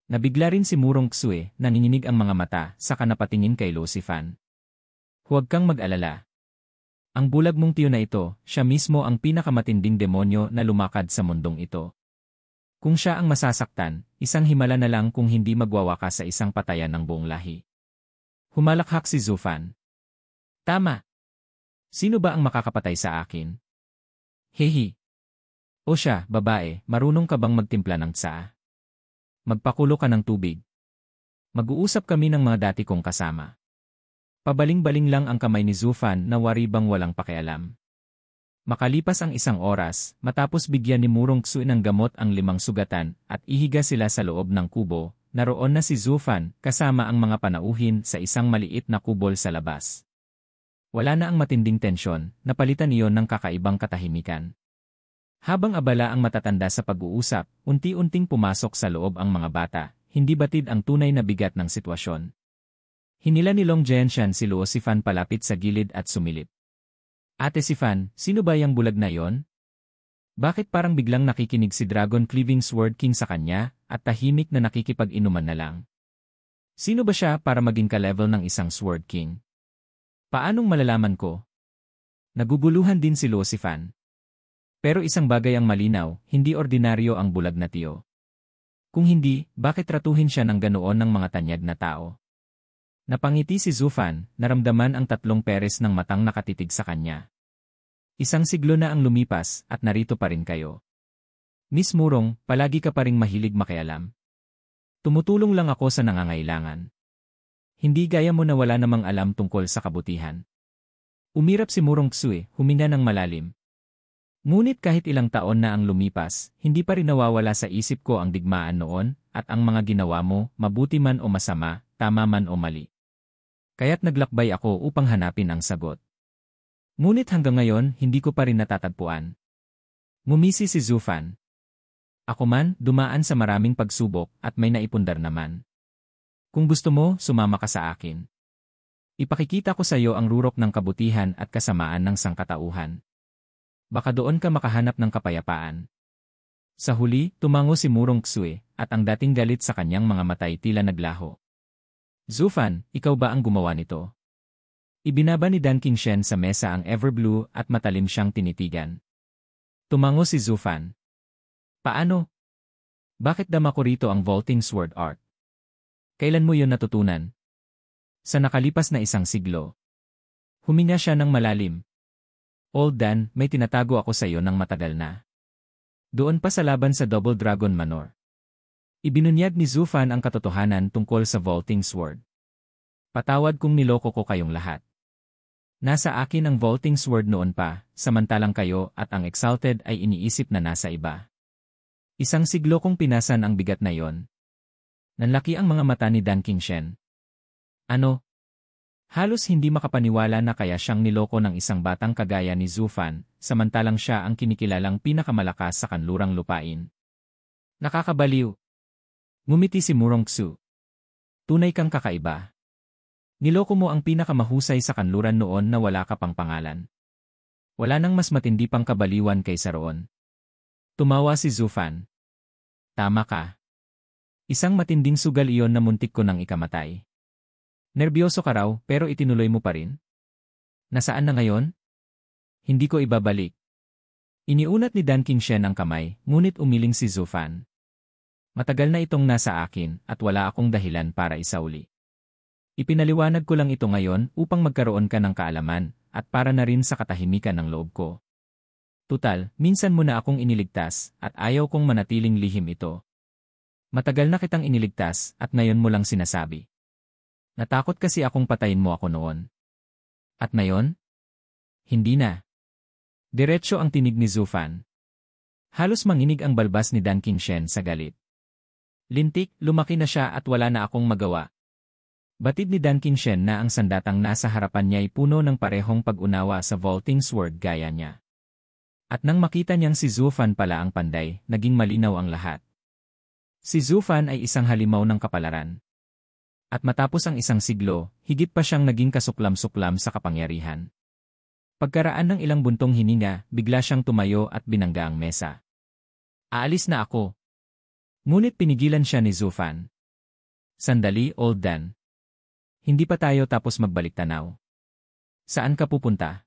Nabigla rin si Murong Xue, nanginginig ang mga mata, saka napatingin kay Luo Sifan. Huwag kang mag-alala. Ang bulag mong tiyo na ito, siya mismo ang pinakamatinding demonyo na lumakad sa mundong ito. Kung siya ang masasaktan, isang himala na lang kung hindi magwawakas sa isang patayan ng buong lahi. Humalakhak si Zhu Fan. Tama. Sino ba ang makakapatay sa akin? Hehe. O siya, babae, marunong ka bang magtimpla ng tsaa? Magpakulo ka ng tubig. Mag-uusap kami ng mga dati kong kasama. Pabaling-baling lang ang kamay ni Zhu Fan na waribang walang pakialam. Makalipas ang isang oras, matapos bigyan ni Murong Xue ng gamot ang 5 sugatan at ihiga sila sa loob ng kubo, naroon na si Zhu Fan kasama ang mga panauhin sa isang maliit na kubol sa labas. Wala na ang matinding tensyon, napalitan iyon ng kakaibang katahimikan. Habang abala ang matatanda sa pag-uusap, unti-unting pumasok sa loob ang mga bata, hindi batid ang tunay na bigat ng sitwasyon. Hinila ni Long Jianshan si Luo Sifan palapit sa gilid at sumilip. Ate Sifan, sino ba yung bulag na iyon? Bakit parang biglang nakikinig si Dragon Cleaving Sword King sa kanya at tahimik na nakikipag-inuman na lang? Sino ba siya para maging ka-level ng isang Sword King? Paanong malalaman ko? Naguguluhan din si Luo Sifan. Pero isang bagay ang malinaw, hindi ordinaryo ang bulag na tiyo. Kung hindi, bakit tratuhin siya ng ganoon ng mga tanyag na tao? Napangiti si Zhu Fan, naramdaman ang 3 peres ng matang nakatitig sa kanya. Isang siglo na ang lumipas at narito pa rin kayo. Miss Murong, palagi ka pa ring mahilig makialam. Tumutulong lang ako sa nangangailangan. Hindi gaya mo na wala namang alam tungkol sa kabutihan. Umirap si Murong Xue, huminga ng malalim. Ngunit kahit ilang taon na ang lumipas, hindi pa rin nawawala sa isip ko ang digmaan noon at ang mga ginawa mo, mabuti man o masama, tama man o mali. Kaya't naglakbay ako upang hanapin ang sagot. Ngunit hanggang ngayon, hindi ko pa rin natatagpuan. Ngumisi si Zhu Fan. Ako man, dumaan sa maraming pagsubok at may naipundar naman. Kung gusto mo, sumama ka sa akin. Ipakikita ko sa iyo ang rurok ng kabutihan at kasamaan ng sangkatauhan. Baka doon ka makahanap ng kapayapaan. Sa huli, tumango si Murong Xue at ang dating galit sa kanyang mga matay tila naglaho. Zhu Fan, ikaw ba ang gumawa nito? Ibinaba ni Dan Qingshen sa mesa ang Everblue at matalim siyang tinitigan. Tumango si Zhu Fan. Paano? Bakit dama ko rito ang vaulting sword art? Kailan mo yon natutunan? Sa nakalipas na 1 siglo. Huminga siya ng malalim. Old Dan, may tinatago ako sa iyo ng matagal na. Doon pa sa laban sa Double Dragon Manor. Ibinunyag ni Zhu Fan ang katotohanan tungkol sa vaulting sword. Patawad kung niloko ko kayong lahat. Nasa akin ang vaulting sword noon pa, samantalang kayo at ang Exalted ay iniisip na nasa iba. 1 siglo kong pinasan ang bigat na yon. Nanlaki ang mga mata ni Dan Qingshen. Ano? Halos hindi makapaniwala na kaya siyang niloko ng isang batang kagaya ni Zhu Fan, samantalang siya ang kinikilalang pinakamalakas sa kanlurang lupain. Nakakabaliw. Ngumiti si Murong Xue. Tunay kang kakaiba. Niloko mo ang pinakamahusay sa kanluran noon na wala ka pang pangalan. Wala nang mas matindi pang kabaliwan kaysa roon. Tumawa si Zhu Fan. Tama ka. Isang matinding sugal iyon na muntik ko nang ikamatay. Nerbyoso ka raw pero itinuloy mo pa rin? Nasaan na ngayon? Hindi ko ibabalik. Iniunat ni Dan Qingshen ang kamay, ngunit umiling si Zhu Fan. Matagal na itong nasa akin at wala akong dahilan para isauli. Ipinaliwanag ko lang ito ngayon upang magkaroon ka ng kaalaman at para na rin sa katahimikan ng loob ko. Tutal, minsan mo na akong iniligtas at ayaw kong manatiling lihim ito. Matagal na kitang iniligtas at ngayon mo lang sinasabi. Natakot kasi akong patayin mo ako noon. At ngayon? Hindi na. Diretso ang tinig ni Zhu Fan. Halos manginig ang balbas ni Dan Qingshen sa galit. Lintik, lumaki na siya at wala na akong magawa. Batid ni Dan Qingshen na ang sandatang nasa harapan niya ay puno ng parehong pag-unawa sa vaulting sword gaya niya. At nang makita niyang si Zhu Fan pala ang panday, naging malinaw ang lahat. Si Zhu Fan ay isang halimaw ng kapalaran. At matapos ang isang siglo, higit pa siyang naging kasuklam-suklam sa kapangyarihan. Pagkaraan ng ilang buntong hininga, bigla siyang tumayo at binangga ang mesa. Aalis na ako. Ngunit pinigilan siya ni Zhu Fan. Sandali, Old Dan. Hindi pa tayo tapos magbalik tanaw. Saan ka pupunta?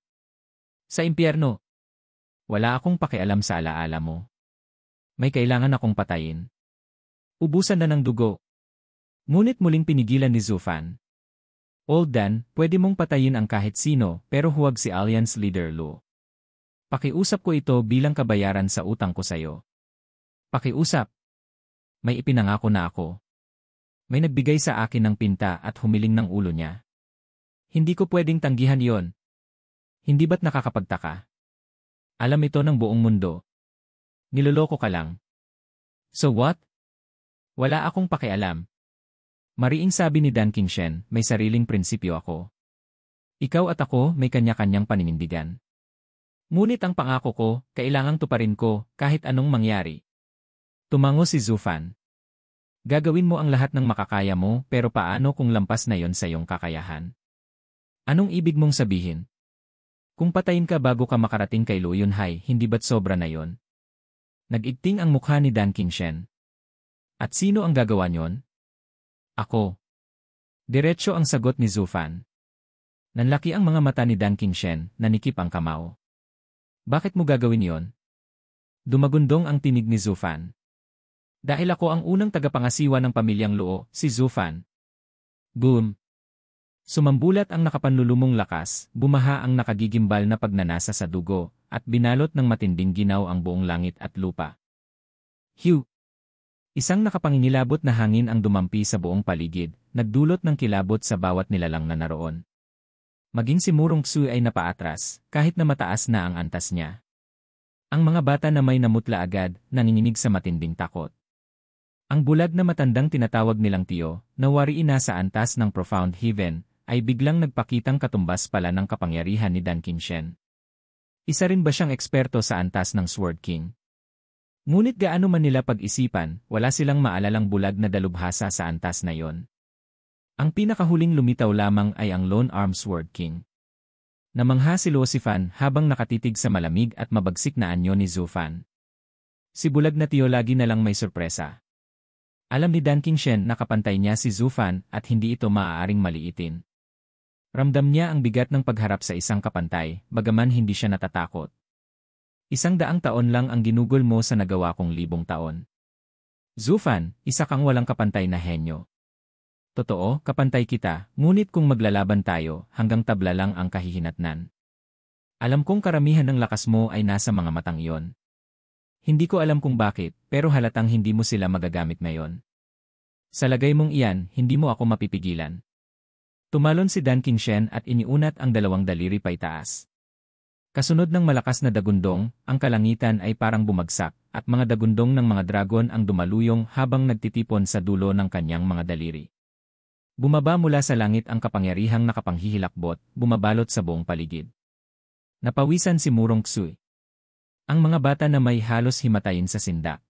Sa impyerno. Wala akong pakialam sa alaala mo. May kailangan akong patayin. Ubusan na ng dugo. Ngunit muling pinigilan ni Zhu Fan. Old Dan, pwede mong patayin ang kahit sino pero huwag si Alliance Leader Lu. Pakiusap ko ito bilang kabayaran sa utang ko sayo. Pakiusap. May ipinangako na ako. May nagbigay sa akin ng pinta at humiling ng ulo niya. Hindi ko pwedeng tanggihan yon. Hindi ba't nakakapagtaka? Alam ito ng buong mundo. Niloloko ka lang. So what? Wala akong pakialam. Mariing sabi ni Dan Qingshen, may sariling prinsipyo ako. Ikaw at ako may kanya-kanyang paninindigan. Ngunit ang pangako ko, kailangang tuparin ko kahit anong mangyari. Tumango si Zhu Fan. Gagawin mo ang lahat ng makakaya mo pero paano kung lampas na yon sa iyong kakayahan? Anong ibig mong sabihin? Kung patayin ka bago ka makarating kay Lu Yunhai, hindi ba't sobra na yon? Nag-igting ang mukha ni Dan Qingshen. At sino ang gagawa niyon? Ako. Diretso ang sagot ni Zhu Fan. Nanlaki ang mga mata ni Dan Qingshen, nanikip ang kamao. Bakit mo gagawin yon? Dumagundong ang tinig ni Zhu Fan. Dahil ako ang unang tagapangasiwa ng pamilyang Luo, si Zhu Fan. Boom! Sumambulat ang nakapanlulumong lakas, bumaha ang nakagigimbal na pagnanasa sa dugo, at binalot ng matinding ginaw ang buong langit at lupa. Hiu! Isang nakapangingilabot na hangin ang dumampi sa buong paligid, nagdulot ng kilabot sa bawat nilalang na naroon. Maging si Murong Xu ay napaatras, kahit na mataas na ang antas niya. Ang mga bata na may namutla agad, nanginginig sa matinding takot. Ang bulag na matandang tinatawag nilang Tiyo, na wariin na sa antas ng Profound Heaven, ay biglang nagpakitang katumbas pala ng kapangyarihan ni Dan Qingshen. Isa rin ba siyang eksperto sa antas ng Sword King? Ngunit gaano man nila pag-isipan, wala silang maalalang bulag na dalubhasa sa antas na yon. Ang pinakahuling lumitaw lamang ay ang Lone Arm Sword King. Namangha si Luo Sifan habang nakatitig sa malamig at mabagsik na anyo ni Zhu Fan. Si bulag na Tiyo lagi na lang may sorpresa. Alam ni Dan Qingshen na kapantay niya si Zhu Fan at hindi ito maaaring maliitin. Ramdam niya ang bigat ng pagharap sa isang kapantay, bagaman hindi siya natatakot. 100 taon lang ang ginugol mo sa nagawa kong 1000 taon. Zhu Fan, isa kang walang kapantay na henyo. Totoo, kapantay kita, ngunit kung maglalaban tayo, hanggang tabla lang ang kahihinatnan. Alam kong karamihan ng lakas mo ay nasa mga matang iyon. Hindi ko alam kung bakit, pero halatang hindi mo sila magagamit ngayon. Sa lagay mong iyan, hindi mo ako mapipigilan. Tumalon si Dan Qingshen at iniunat ang 2 daliri paitaas. Kasunod ng malakas na dagundong, ang kalangitan ay parang bumagsak, at mga dagundong ng mga dragon ang dumaluyong habang nagtitipon sa dulo ng kanyang mga daliri. Bumaba mula sa langit ang kapangyarihang nakapanghihilakbot, bumabalot sa buong paligid. Napawisan si Murong Xu. Ang mga bata na may halos himatayin sa sindak.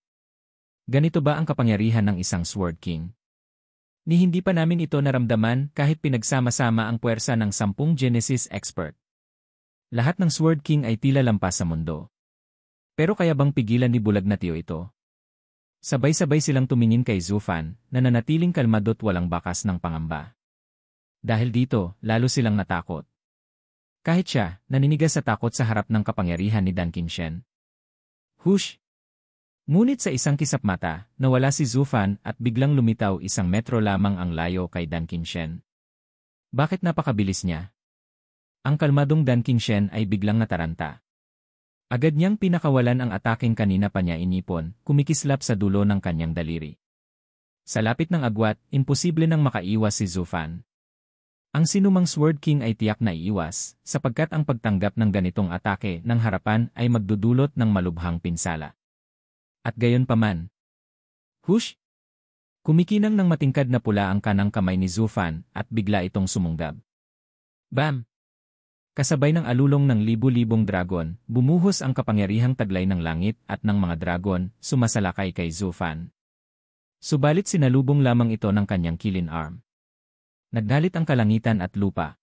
Ganito ba ang kapangyarihan ng isang Sword King? Ni hindi pa namin ito naramdaman kahit pinagsama-sama ang puwersa ng 10 Genesis expert. Lahat ng Sword King ay tila lampas sa mundo. Pero kaya bang pigilan ni bulag na Tiyo ito? Sabay-sabay silang tumingin kay Zhu Fan, na nanatiling kalmado't walang bakas ng pangamba. Dahil dito, lalo silang natakot. Kahit siya, naninigas sa takot sa harap ng kapangyarihan ni Dan Qingshen. Hush! Ngunit sa isang kisap mata, nawala si Zhu Fan at biglang lumitaw 1 metro lamang ang layo kay Dan Qingshen. Bakit napakabilis niya? Ang kalmadong Dan Qingshen ay biglang nataranta. Agad niyang pinakawalan ang ataking kanina pa niya inipon, kumikislap sa dulo ng kanyang daliri. Sa lapit ng agwat, imposible nang makaiwas si Zhu Fan. Ang sinumang Sword King ay tiyak na iiwas, sapagkat ang pagtanggap ng ganitong atake ng harapan ay magdudulot ng malubhang pinsala. At gayon paman. Hush! Kumikinang ng matingkad na pula ang kanang kamay ni Zufan at bigla itong sumunggab. Bam! Kasabay ng alulong ng libu-libong dragon, bumuhos ang kapangyarihang taglay ng langit at ng mga dragon, sumasalakay kay Zufan. Subalit sinalubong lamang ito ng kanyang kilin arm. Nagdalit ang kalangitan at lupa.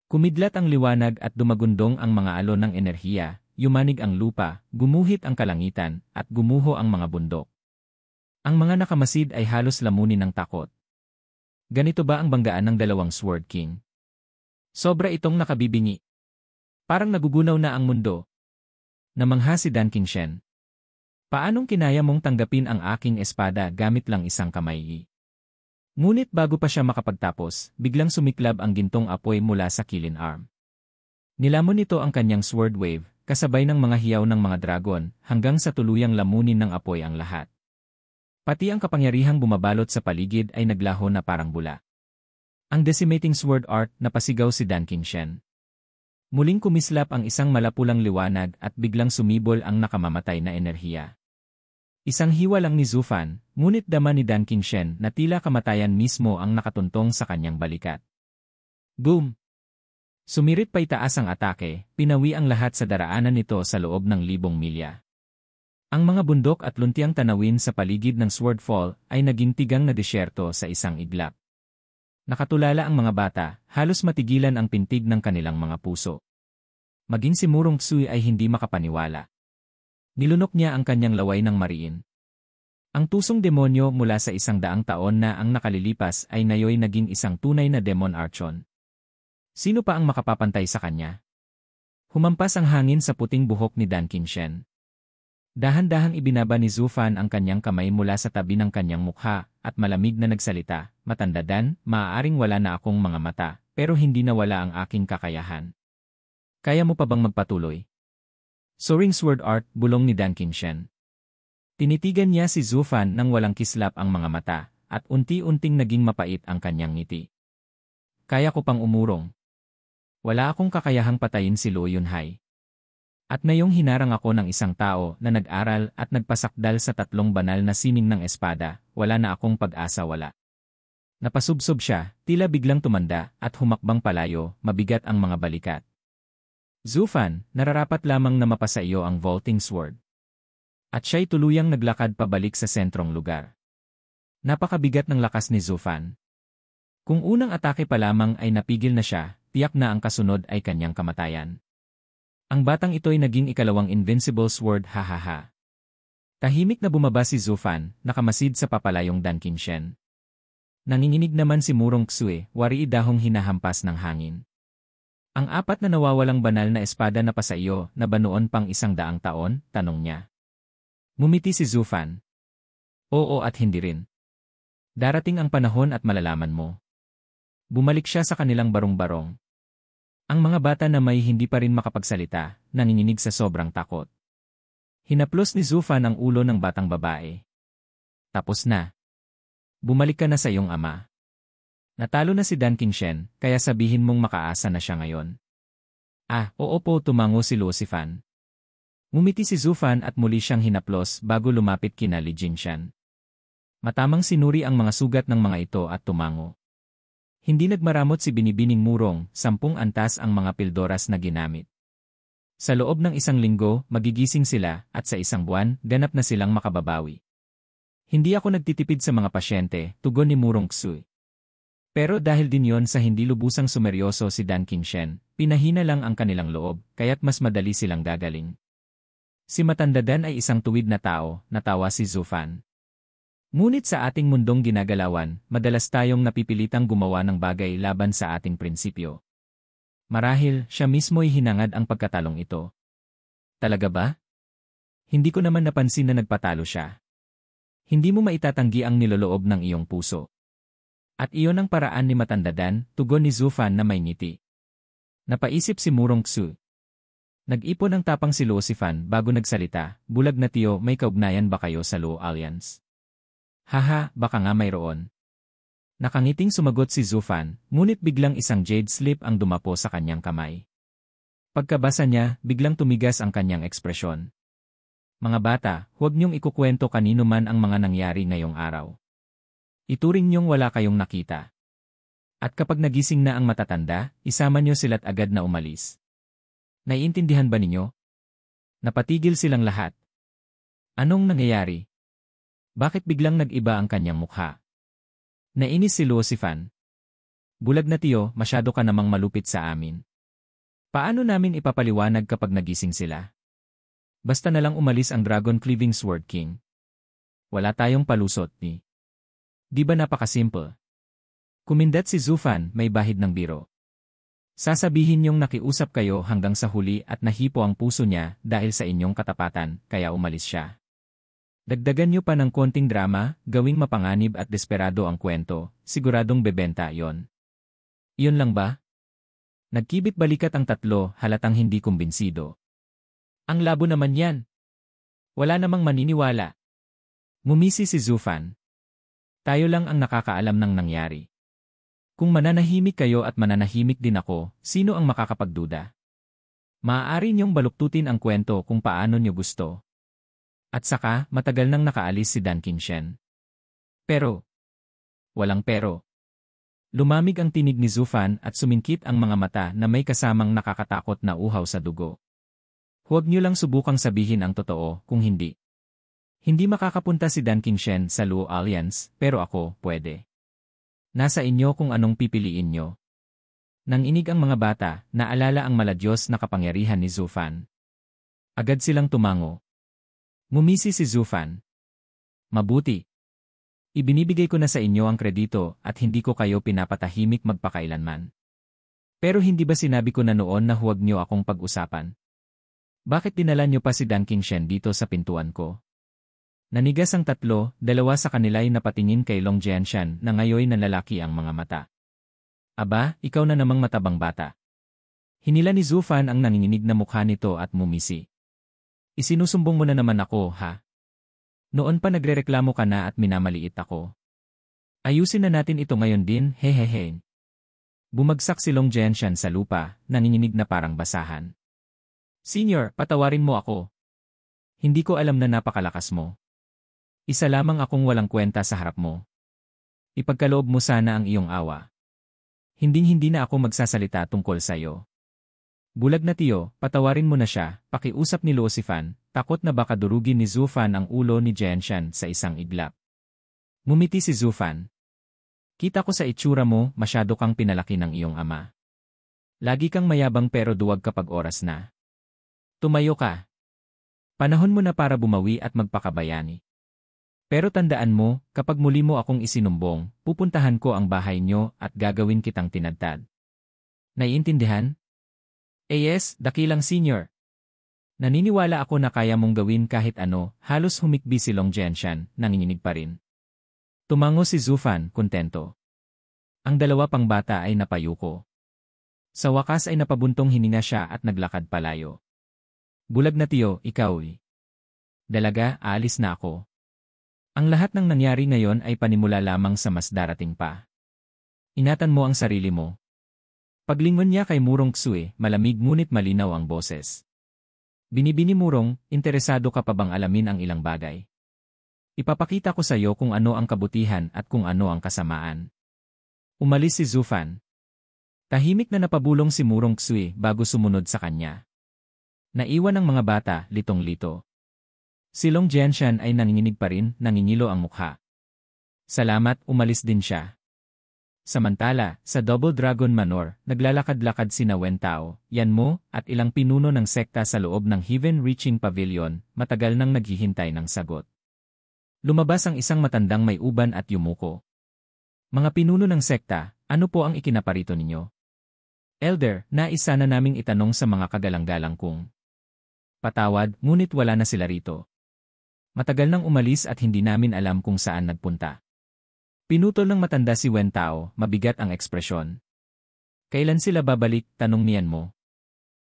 Kumidlat ang liwanag at dumagundong ang mga alon ng enerhiya, yumanig ang lupa, gumuhit ang kalangitan, at gumuho ang mga bundok. Ang mga nakamasid ay halos lamunin ng takot. Ganito ba ang banggaan ng dalawang Sword King? Sobra itong nakabibingi. Parang nagugunaw na ang mundo. Namangha si Dan Qingshen. Paanong kinaya mong tanggapin ang aking espada gamit lang isang kamay? Ngunit bago pa siya makapagtapos, biglang sumiklab ang gintong apoy mula sa kilin arm. Nilamon nito ang kanyang sword wave, kasabay ng mga hiyaw ng mga dragon, hanggang sa tuluyang lamunin ng apoy ang lahat. Pati ang kapangyarihang bumabalot sa paligid ay naglaho na parang bula. Ang decimating sword art na pasigaw si Dan Qingshen. Muling kumislap ang isang malapulang liwanag at biglang sumibol ang nakamamatay na enerhiya. Isang hiwa lang ni Zufan, ngunit dama ni Dan Qingshen na tila kamatayan mismo ang nakatuntong sa kanyang balikat. Boom! Sumirit pa itaas ang atake, pinawi ang lahat sa daraanan nito sa loob ng 1,000 milya. Ang mga bundok at luntiang tanawin sa paligid ng Swordfall ay naging tigang na disyerto sa isang iglap. Nakatulala ang mga bata, halos matigilan ang pintig ng kanilang mga puso. Maging si Murong Tsui ay hindi makapaniwala. Nilunok niya ang kanyang laway ng mariin. Ang tusong demonyo mula sa 100 taon na ang nakalilipas ay nayoy naging isang tunay na demon archon. Sino pa ang makapapantay sa kanya? Humampas ang hangin sa puting buhok ni Dan Qingshen. Dahan-dahang ibinaba ni Zufan ang kanyang kamay mula sa tabi ng kanyang mukha at malamig na nagsalita, "Matanda Dan, maaaring wala na akong mga mata, pero hindi na wala ang aking kakayahan. Kaya mo pa bang magpatuloy?" Soaring sword art, bulong ni Dan Qingshen. Tinitigan niya si Zufan nang walang kislap ang mga mata, at unti-unting naging mapait ang kanyang ngiti. "Kaya ko pang umurong. Wala akong kakayahang patayin si Luo Yunhai. At ngayong hinarang ako ng isang tao na nag-aral at nagpasakdal sa 3 banal na sining ng espada, wala na akong pag-asa wala." Napasubsob siya, tila biglang tumanda at humakbang palayo, mabigat ang mga balikat. "Zufan, nararapat lamang na mapasa iyo ang vaulting sword." At siya'y tuluyang naglakad pabalik sa sentrong lugar. Napakabigat ng lakas ni Zufan. Kung unang atake pa lamang ay napigil na siya, tiyak na ang kasunod ay kanyang kamatayan. Ang batang ito'y naging ikalawang invincible sword, hahaha. Tahimik na bumaba si Zufan, nakamasid sa papalayong Dan Qingshen. Nanginginig naman si Murong Tsui, wari dahong hinahampas ng hangin. "Ang 4 na nawawalang banal na espada na pa sa iyo na ba noon pang 100 taon?" tanong niya. Ngumiti si Zufan. "Oo at hindi rin. Darating ang panahon at malalaman mo." Bumalik siya sa kanilang barong-barong. Ang mga bata na may hindi pa rin makapagsalita, nanginginig sa sobrang takot. Hinaplos ni Zufan ang ulo ng batang babae. "Tapos na. Bumalik ka na sa iyong ama. Natalo na si Dan Qingshen, kaya sabihin mong makaasa na siya ngayon." "Ah, oo po," tumango si Luo Sifan. Ngumiti si Zufan at muli siyang hinaplos bago lumapit kina Li Jingshan. Matamang sinuri ang mga sugat ng mga ito at tumango. Hindi nagmaramot si Binibining Murong, 10 antas ang mga pildoras na ginamit. Sa loob ng 1 linggo, magigising sila at sa 1 buwan, ganap na silang makababawi. "Hindi ako nagtitipid sa mga pasyente," tugon ni Murong Tsui. Pero dahil din yon sa hindi lubusang sumeryoso si Dan Qingshen, pinahina lang ang kanilang loob, kaya't mas madali silang gagaling. Si Matanda Dan ay isang tuwid na tao, natawa si Zufan. Ngunit sa ating mundong ginagalawan, madalas tayong napipilitang gumawa ng bagay laban sa ating prinsipyo. Marahil, siya mismo'y hinangad ang pagkatalong ito. Talaga ba? Hindi ko naman napansin na nagpatalo siya. Hindi mo maitatanggi ang niloloob ng iyong puso. At iyon ang paraan ni Matanda Dan, tugon ni Zufan na may ngiti. Napaisip si Murong Tsui. Nag-ipon ng tapang si Luo Sifan bago nagsalita, "Bulag na tiyo, may kaugnayan ba kayo sa Luo Alliance?" "Haha, baka nga mayroon." Nakangiting sumagot si Zufan, ngunit biglang isang jade slip ang dumapo sa kanyang kamay. Pagkabasa niya, biglang tumigas ang kanyang ekspresyon. "Mga bata, huwag niyong ikukwento kanino man ang mga nangyari ngayong araw. Ituring niyong wala kayong nakita. At kapag nagising na ang matatanda, isama niyo sila't agad na umalis. Naiintindihan ba ninyo? Napatigil silang lahat. Anong nangyayari? Bakit biglang nag-iba ang kanyang mukha? Nainis si Luosifan. Bulag na tiyo, masyado ka namang malupit sa amin. Paano namin ipapaliwanag kapag nagising sila? Basta na lang umalis ang Dragon Cleaving Sword King. Wala tayong palusot ni. Di ba napakasimple? Kumindat si Zufan, may bahid ng biro. Sasabihin niyong nakiusap kayo hanggang sa huli at nahipo ang puso niya dahil sa inyong katapatan, kaya umalis siya. Dagdagan niyo pa ng konting drama, gawing mapanganib at desperado ang kwento, siguradong bebenta yon. Iyon lang ba? Nagkibit balikat ang tatlo, halatang hindi kumbinsido. Ang labo naman yan. Wala namang maniniwala. Ngumisi si Zufan. Tayo lang ang nakakaalam ng nangyari. Kung mananahimik kayo at mananahimik din ako, sino ang makakapagduda? Maaari niyong baluktutin ang kwento kung paano niyo gusto. At saka, matagal nang nakaalis si Dan Qingshen. Pero, walang pero. Lumamig ang tinig ni Zufan at suminkit ang mga mata na may kasamang nakakatakot na uhaw sa dugo. Huwag niyo lang subukang sabihin ang totoo kung hindi. Hindi makakapunta si Dan Qingshen sa Luo Alliance, pero ako, pwede. Nasa inyo kung anong pipiliin nyo. Nang inig ang mga bata, naalala ang maladyos na kapangyarihan ni Zufan. Agad silang tumango. Ngumisi si Zufan. Mabuti. Ibinibigay ko na sa inyo ang kredito at hindi ko kayo pinapatahimik magpakailanman. Pero hindi ba sinabi ko na noon na huwag nyo akong pag-usapan? Bakit dinala nyo pa si Dan Qingshen dito sa pintuan ko? Nanigas ang tatlo, dalawa sa kanila'y napatingin kay Long Jianshan na ngayoy nanlalaki ang mga mata. Aba, ikaw na namang matabang bata. Hinila ni Zufan ang nanginginig na mukha nito at mumisi. Isinusumbong mo na naman ako, ha? Noon pa nagrereklamo ka na at minamaliit ako. Ayusin na natin ito ngayon din, hehehe. Bumagsak si Long Jianshan sa lupa, nanginginig na parang basahan. Senior, patawarin mo ako. Hindi ko alam na napakalakas mo. Isa lamang akong walang kwenta sa harap mo. Ipagkaloob mo sana ang iyong awa. Hinding-hindi na ako magsasalita tungkol sa iyo. Bulag na tiyo, patawarin mo na siya, pakiusap ni Luosifan, takot na baka durugin ni Zufan ang ulo ni Jianshan sa isang iglap. Ngumiti si Zufan. Kita ko sa itsura mo, masyado kang pinalaki ng iyong ama. Lagi kang mayabang pero duwag kapag oras na. Tumayo ka. Panahon mo na para bumawi at magpakabayani. Pero tandaan mo, kapag muli mo akong isinumbong, pupuntahan ko ang bahay nyo at gagawin kitang tinadtad. Naiintindihan? Yes, dakilang senior. Naniniwala ako na kaya mong gawin kahit ano, halos humikbi si Long Jianshan, nanginginig pa rin. Tumango si Zufan, kontento. Ang dalawa pang bata ay napayuko. Sa wakas ay napabuntong hininga siya at naglakad palayo. Bulag na tiyo, ikaw eh. Dalaga, aalis na ako. Ang lahat ng nangyari ngayon ay panimula lamang sa mas darating pa. Ingatan mo ang sarili mo. Paglingon niya kay Murong Xue, malamig ngunit malinaw ang boses. Binibini Murong, interesado ka pa bang alamin ang ilang bagay? Ipapakita ko sa iyo kung ano ang kabutihan at kung ano ang kasamaan. Umalis si Zufan. Tahimik na napabulong si Murong Xue bago sumunod sa kanya. Naiwan ang mga bata, litong-lito. Si Long Jianshan ay nanginginig pa rin, nangingilo ang mukha. Salamat, umalis din siya. Samantala, sa Double Dragon Manor, naglalakad-lakad sina Wen Tao, Yan Mo, at ilang pinuno ng sekta sa loob ng Heaven-Reaching Pavilion, matagal nang naghihintay ng sagot. Lumabas ang isang matandang may uban at yumuko. Mga pinuno ng sekta, ano po ang ikinaparito ninyo? Elder, nais sana naming itanong sa mga kagalang-galang kung patawad, ngunit wala na sila rito. Matagal nang umalis at hindi namin alam kung saan nagpunta. Pinutol ng matanda si Wen Tao, mabigat ang ekspresyon. Kailan sila babalik, tanong niyan mo?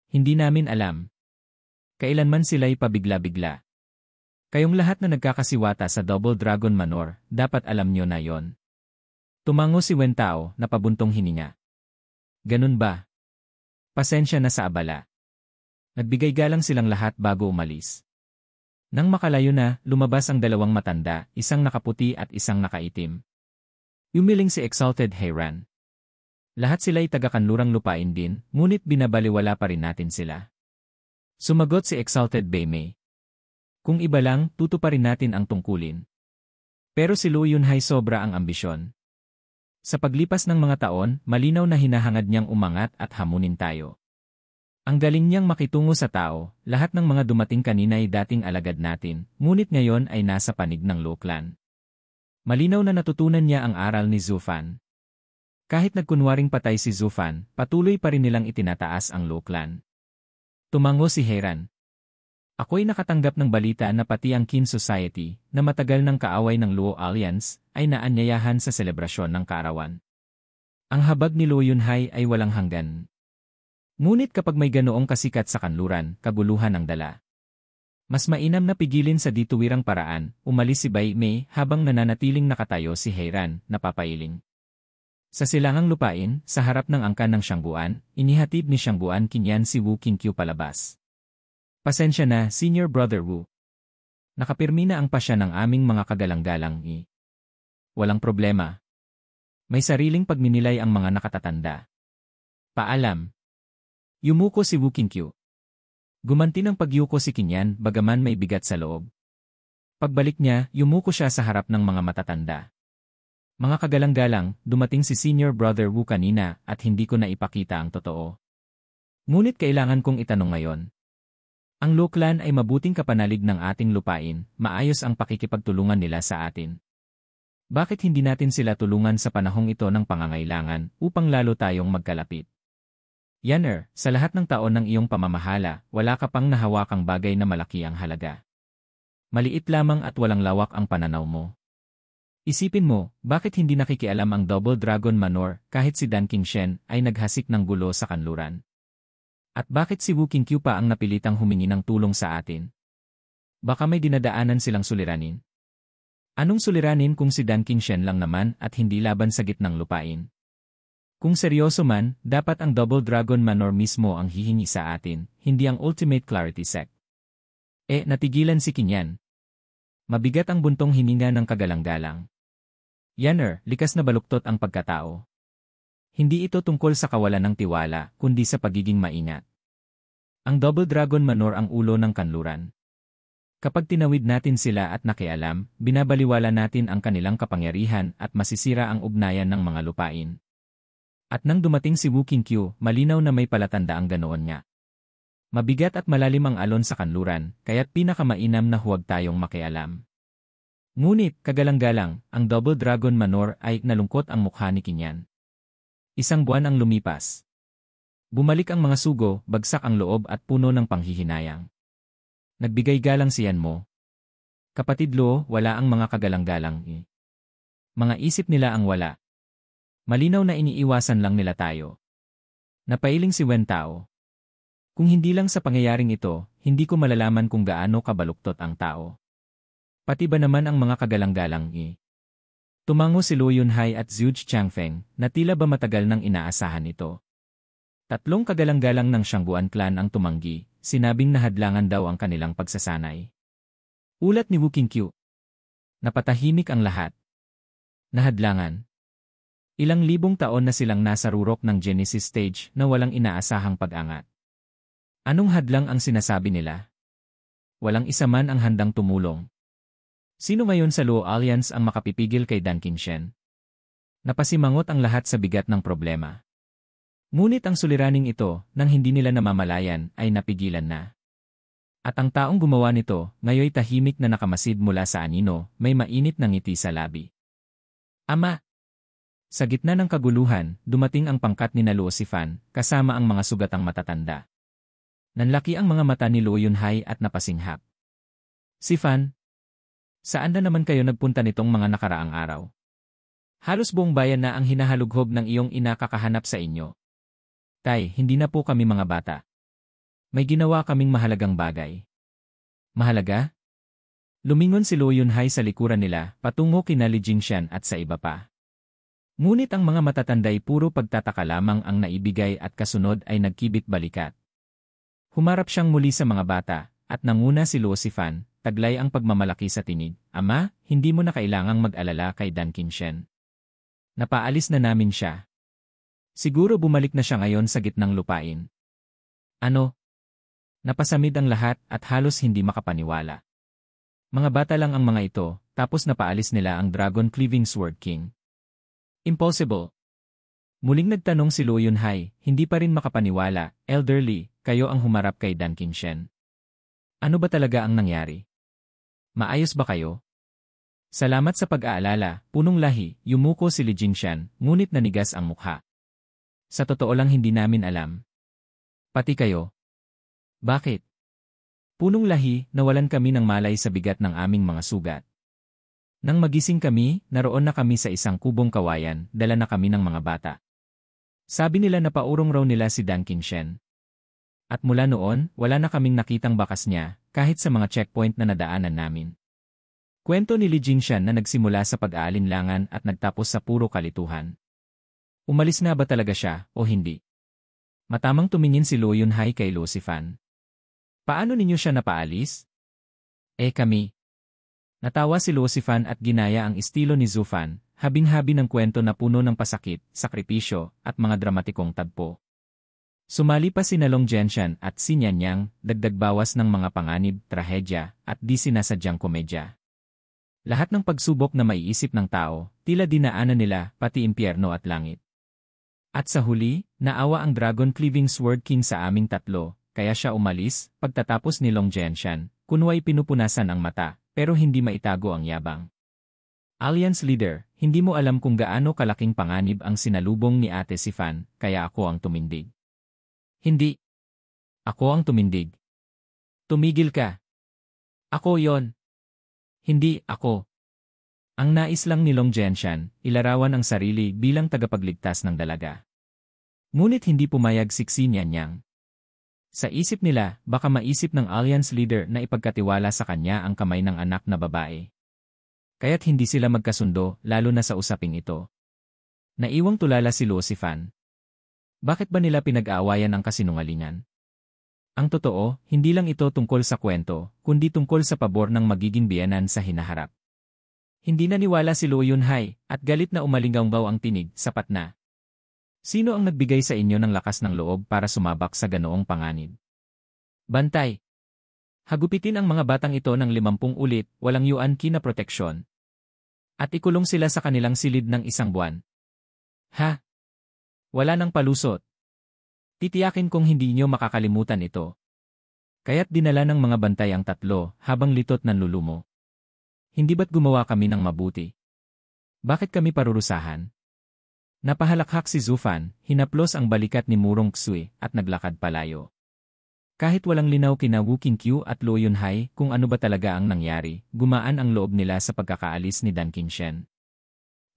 Hindi namin alam. Kailanman sila'y pabigla-bigla. Kayong lahat na nagkakasiwata sa Double Dragon Manor, dapat alam nyo na yon. Tumango si Wen Tao, napabuntong hininga. Ganun ba? Pasensya na sa abala. Nagbigay galang silang lahat bago umalis. Nang makalayo na, lumabas ang dalawang matanda, isang nakaputi at isang nakaitim. Umiling si Exalted Heiran. Lahat sila'y taga-kanlurang lupain din, ngunit binabaliwala pa rin natin sila. Sumagot si Exalted Beimei. Kung iba lang, tutuparin natin ang tungkulin. Pero si Lu Yunhai sobra ang ambisyon. Sa paglipas ng mga taon, malinaw na hinahangad niyang umangat at hamunin tayo. Ang galing niyang makitungo sa tao, lahat ng mga dumating kanina ay dating alagad natin, ngunit ngayon ay nasa panig ng Lu clan. Malinaw na natutunan niya ang aral ni Zhu Fan. Kahit nagkunwaring patay si Zhu Fan, patuloy pa rin nilang itinataas ang Lu clan. Tumango si Heiran. Ako'y nakatanggap ng balita na pati ang Qin Society, na matagal ng kaaway ng Luo Alliance, ay naanyayahan sa selebrasyon ng kaarawan. Ang habag ni Lu Yunhai ay walang hanggan. Ngunit kapag may ganoong kasikat sa kanluran, kaguluhan ang dala. Mas mainam na pigilin sa dituwirang paraan, umalis si Bai Mei habang nananatiling nakatayo si Heiran, napapailing. Sa silangang lupain, sa harap ng angkan ng Shangguan, inihatid ni Shangguan Qinyan si Wu Qingqiu palabas. Pasensya na, Senior Brother Wu. Nakapirmi na ang pasya ng aming mga kagalang-galang . Walang problema. May sariling pagninilay ang mga nakatatanda. Paalam. Yumuko si Wu Qingqiu. Gumanti ng pagyuko si Qinyan bagaman may bigat sa loob. Pagbalik niya, yumuko siya sa harap ng mga matatanda. Mga kagalang-galang, dumating si Senior Brother Wu kanina at hindi ko na ipakita ang totoo. Ngunit kailangan kong itanong ngayon. Ang Lu clan ay mabuting kapanalig ng ating lupain, maayos ang pakikipagtulungan nila sa atin. Bakit hindi natin sila tulungan sa panahong ito ng pangangailangan upang lalo tayong magkalapit? Yaner, sa lahat ng taon ng iyong pamamahala, wala ka pang nahawakang bagay na malaki ang halaga. Maliit lamang at walang lawak ang pananaw mo. Isipin mo, bakit hindi nakikialam ang Double Dragon Manor kahit si Dan Qingshen ay naghasik ng gulo sa kanluran? At bakit si Wu Qingqiu pa ang napilitang humingi ng tulong sa atin? Baka may dinadaanan silang suliranin? Anong suliranin kung si Dan Qingshen lang naman at hindi laban sa gitnang lupain? Kung seryoso man, dapat ang Double Dragon Manor mismo ang hihingi sa atin, hindi ang Ultimate Clarity Sect. Natigilan si Qinyan. Mabigat ang buntong hininga ng kagalang-galang. Yaner, likas na baluktot ang pagkatao. Hindi ito tungkol sa kawalan ng tiwala, kundi sa pagiging maingat. Ang Double Dragon Manor ang ulo ng kanluran. Kapag tinawid natin sila at nakialam, binabaliwala natin ang kanilang kapangyarihan at masisira ang ugnayan ng mga lupain. At nang dumating si Wu Qingqiu, malinaw na may palatanda ang ganoon nga. Mabigat at malalim ang alon sa kanluran, kaya't pinakamainam na huwag tayong makialam. Ngunit, kagalang-galang, ang Double Dragon Manor ay nalungkot ang mukha ni Qinyan. Isang buwan ang lumipas. Bumalik ang mga sugo, bagsak ang loob at puno ng panghihinayang. Nagbigay galang siyan mo. Kapatid Luo, wala ang mga kagalang-galang . Mga isip nila ang wala. Malinaw na iniiwasan lang nila tayo. Napailing si Wen Tao. Kung hindi lang sa pangyayaring ito, hindi ko malalaman kung gaano kabaluktot ang tao. Pati ba naman ang mga kagalang-galang . Tumango si Lu Yunhai at Zhu Changfeng, na tila ba matagal nang inaasahan ito. Tatlong kagalang-galang ng Shangguan clan ang tumanggi, sinabing nahadlangan daw ang kanilang pagsasanay. Ulat ni Wu Qingqiu. Napatahimik ang lahat. Nahadlangan. Ilang libong taon na silang nasa rurok ng Genesis stage na walang inaasahang pag-angat. Anong hadlang ang sinasabi nila? Walang isa man ang handang tumulong. Sino ngayon sa Luo Alliance ang makapipigil kay Dan Qingshen? Napasimangot ang lahat sa bigat ng problema. Ngunit ang suliraning ito, nang hindi nila namamalayan, ay napigilan na. At ang taong gumawa nito, ngayoy tahimik na nakamasid mula sa anino, may mainit na ngiti sa labi. Ama! Sa gitna ng kaguluhan, dumating ang pangkat ni Luo Sifan, kasama ang mga sugatang matatanda. Nanlaki ang mga mata ni Lu Yunhai at napasinghap. Sifan, saan na naman kayo nagpunta nitong mga nakaraang araw? Halos buong bayan na ang hinahalughog ng iyong ina kakahanap sa inyo. Tay, hindi na po kami mga bata. May ginawa kaming mahalagang bagay. Mahalaga? Lumingon si Lu Yunhai sa likuran nila, patungo kina Li Jingshan at sa iba pa. Ngunit ang mga matatanday puro pagtataka lamang ang naibigay at kasunod ay nagkibit balikat. Humarap siyang muli sa mga bata, at nanguna si Luo Sifan, taglay ang pagmamalaki sa tinig, Ama, hindi mo na kailangang mag-alala kay Dan Qingshen. Napaalis na namin siya. Siguro bumalik na siya ngayon sa gitnang lupain. Ano? Napasamid ang lahat at halos hindi makapaniwala. Mga bata lang ang mga ito, tapos napaalis nila ang Dragon-Cleaving Sword King. Impossible. Muling nagtanong si Luo Yunhai, hindi pa rin makapaniwala, elderly, kayo ang humarap kay Dan Qingshen. Ano ba talaga ang nangyari? Maayos ba kayo? Salamat sa pag-aalala, punong lahi, yumuko si Li Jingshan, ngunit nanigas ang mukha. Sa totoo lang hindi namin alam. Pati kayo. Bakit? Punong lahi, nawalan kami ng malay sa bigat ng aming mga sugat. Nang magising kami, naroon na kami sa isang kubong kawayan, dala na kami ng mga bata. Sabi nila na paurong raw nila si Dan Qingshen. At mula noon, wala na kaming nakitang bakas niya, kahit sa mga checkpoint na nadaanan namin. Kwento ni Li Jingshan na nagsimula sa pag-aalinlangan at nagtapos sa puro kalituhan. Umalis na ba talaga siya, o hindi? Matamang tumingin si Luo Yunhai kay Luo Sifan. Paano ninyo siya napaalis? Kami. Natawa si Luo Sifan at ginaya ang estilo ni Zufan, habing-habi ng kwento na puno ng pasakit, sakripisyo, at mga dramatikong tagpo. Sumali pa si Long Jianshan at si Nyanyang, dagdag bawas ng mga panganib, trahedya, at di sinasadyang komedya. Lahat ng pagsubok na maiisip ng tao, tila dinaanan nila, pati impyerno at langit. At sa huli, naawa ang Dragon-Cleaving Sword King sa aming tatlo, kaya siya umalis, pagtatapos ni Long Jianshan, kunway pinupunasan ang mata, pero hindi maitago ang yabang. Alliance Leader, hindi mo alam kung gaano kalaking panganib ang sinalubong ni Ate Sifan, kaya ako ang tumindig. Hindi. Ako ang tumindig. Tumigil ka. Ako yon. Hindi ako. Ang nais lang ni Long Jianshan, ilarawan ang sarili bilang tagapagligtas ng dalaga. Ngunit hindi pumayag si Nyanyang. Sa isip nila, baka maisip ng Alliance Leader na ipagkatiwala sa kanya ang kamay ng anak na babae. Kaya't hindi sila magkasundo, lalo na sa usaping ito. Naiwang tulala si Luo Sifan. Bakit ba nila pinag-aawayan ang kasinungalingan? Ang totoo, hindi lang ito tungkol sa kwento, kundi tungkol sa pabor ng magiging biyenan sa hinaharap. Hindi naniwala si Luo Yunhai, at galit na umalinggaw ang tinig, sapat na. Sino ang nagbigay sa inyo ng lakas ng loob para sumabak sa ganoong panganib? Bantay. Hagupitin ang mga batang ito ng 50 ulit, walang yuan ki na proteksyon. At ikulong sila sa kanilang silid ng 1 buwan. Ha? Wala nang palusot. Titiyakin kong hindi nyo makakalimutan ito. Kaya't dinala ng mga bantay ang tatlo habang litot nanlulumo. Hindi ba't gumawa kami ng mabuti? Bakit kami parurusahan? Napahalakhak si Zufan, hinaplos ang balikat ni Murong Xue at naglakad palayo. Kahit walang linaw kina Wu Qingqiu at Luo Yunhai kung ano ba talaga ang nangyari, gumaan ang loob nila sa pagkakaalis ni Dan Qingshen.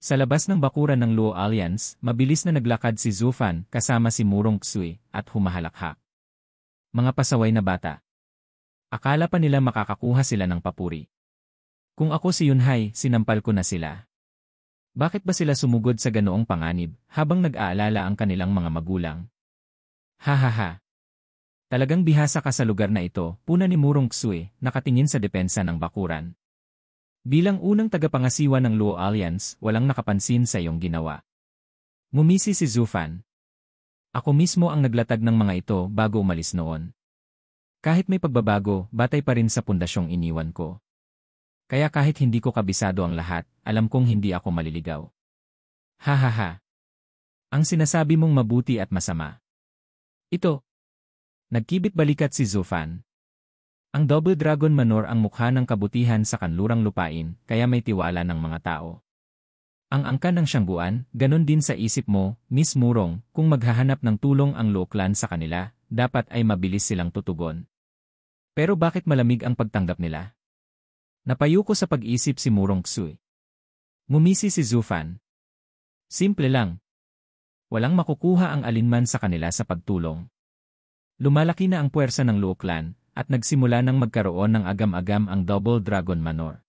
Sa labas ng bakuran ng Luo Alliance, mabilis na naglakad si Zufan kasama si Murong Xue at humahalakhak. Mga pasaway na bata. Akala pa nila makakakuha sila ng papuri. Kung ako si Yunhai, sinampal ko na sila. Bakit ba sila sumugod sa ganoong panganib habang nag-aalala ang kanilang mga magulang? Ha. Talagang bihasa ka sa lugar na ito, puna ni Murong Xue, nakatingin sa depensa ng bakuran. Bilang unang tagapangasiwa ng Luo Alliance, walang nakapansin sa iyong ginawa. Ngumisi si Zufan. Ako mismo ang naglatag ng mga ito bago umalis noon. Kahit may pagbabago, batay pa rin sa pundasyong iniwan ko. Kaya kahit hindi ko kabisado ang lahat, alam kong hindi ako maliligaw. Ha. Ang sinasabi mong mabuti at masama. Ito. Nagkibit balikat si Zufan. Ang Double Dragon Manor ang mukha ng kabutihan sa kanlurang lupain, kaya may tiwala ng mga tao. Ang angkan ng Siyangguan, ganon din sa isip mo, Miss Murong, kung maghahanap ng tulong ang Luo Clan sa kanila, dapat ay mabilis silang tutugon. Pero bakit malamig ang pagtanggap nila? Napayuko sa pag-isip si Murong Xue. Ngumisi si Zufan. Simple lang. Walang makukuha ang alinman sa kanila sa pagtulong. Lumalaki na ang puwersa ng Luo Clan, at nagsimula nang magkaroon ng agam-agam ang Double Dragon Manor.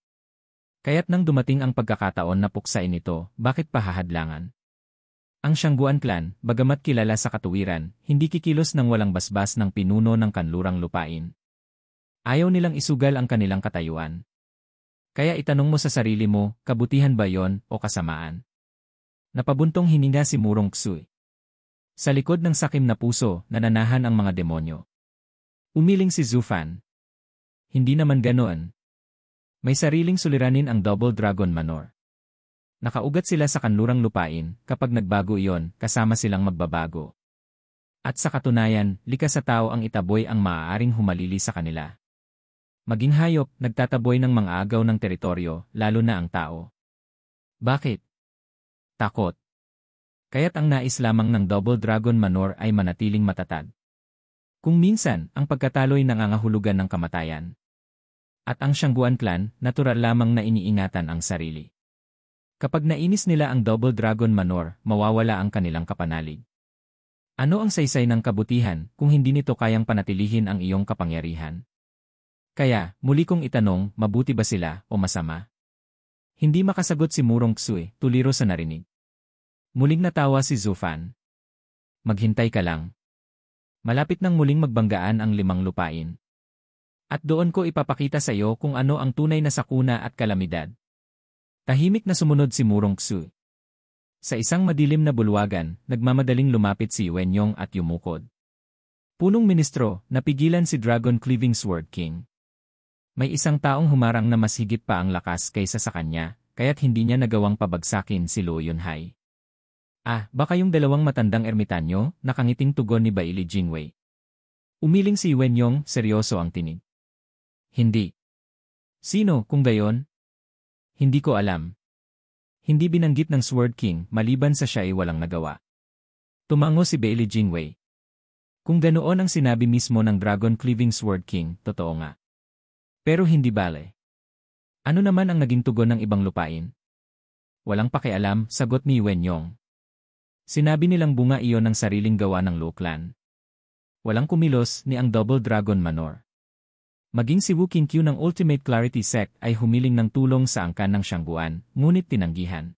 Kaya't nang dumating ang pagkakataon na puksain ito, bakit pa hahadlangan? Ang Siyangguan Clan, bagamat kilala sa katuwiran, hindi kikilos ng walang basbas ng pinuno ng kanlurang lupain. Ayaw nilang isugal ang kanilang katayuan. Kaya itanong mo sa sarili mo, kabutihan ba yon o kasamaan? Napabuntong hininga si Murong Ksui. Sa likod ng sakim na puso, nananahan ang mga demonyo. Umiling si Zufan. Hindi naman ganoon. May sariling suliranin ang Double Dragon Manor. Nakaugat sila sa kanlurang lupain, kapag nagbago iyon, kasama silang magbabago. At sa katunayan, likas sa tao ang itaboy ang maaaring humalili sa kanila. Maging hayop, nagtataboy ng mga agaw ng teritoryo, lalo na ang tao. Bakit? Takot. Kaya't ang nais lamang ng Double Dragon Manor ay manatiling matatag. Kung minsan, ang pagkatalo'y nangangahulugan ng kamatayan. At ang Xiangguan clan, natural lamang na iniingatan ang sarili. Kapag nainis nila ang Double Dragon Manor, mawawala ang kanilang kapanalig. Ano ang saysay ng kabutihan kung hindi nito kayang panatilihin ang iyong kapangyarihan? Kaya, muli kong itanong, mabuti ba sila o masama? Hindi makasagot si Murong Ksui, tuliro sa narinig. Muling natawa si Zufan. Maghintay ka lang. Malapit nang muling magbanggaan ang 5 lupain. At doon ko ipapakita sa iyo kung ano ang tunay na sakuna at kalamidad. Tahimik na sumunod si Murong Ksui. Sa isang madilim na bulwagan, nagmamadaling lumapit si Wenyong at yumukod. Punong ministro, napigilan si Dragon Cleaving Sword King. May isang taong humarang na mas higit pa ang lakas kaysa sa kanya, kaya't hindi niya nagawang pabagsakin si Luo Yunhai. Baka yung 2 matandang ermitanyo, nakangiting tugon ni Baili Jingwei. Umiling si Wenyong, seryoso ang tinig. Hindi. Sino, kung gayon? Hindi ko alam. Hindi binanggit ng Sword King, maliban sa siya ay walang nagawa. Tumango si Baili Jingwei. Kung ganoon ang sinabi mismo ng Dragon Cleaving Sword King, totoo nga. Pero hindi bale. Ano naman ang naging tugon ng ibang lupain? Walang pakialam, sagot ni Wenyong. Sinabi nilang bunga iyon ng sariling gawa ng Luo clan. Walang kumilos ni ang Double Dragon Manor. Maging si Wu Qingqiu ng Ultimate Clarity Sect ay humiling ng tulong sa angkan ng Xiangguan, ngunit tinanggihan.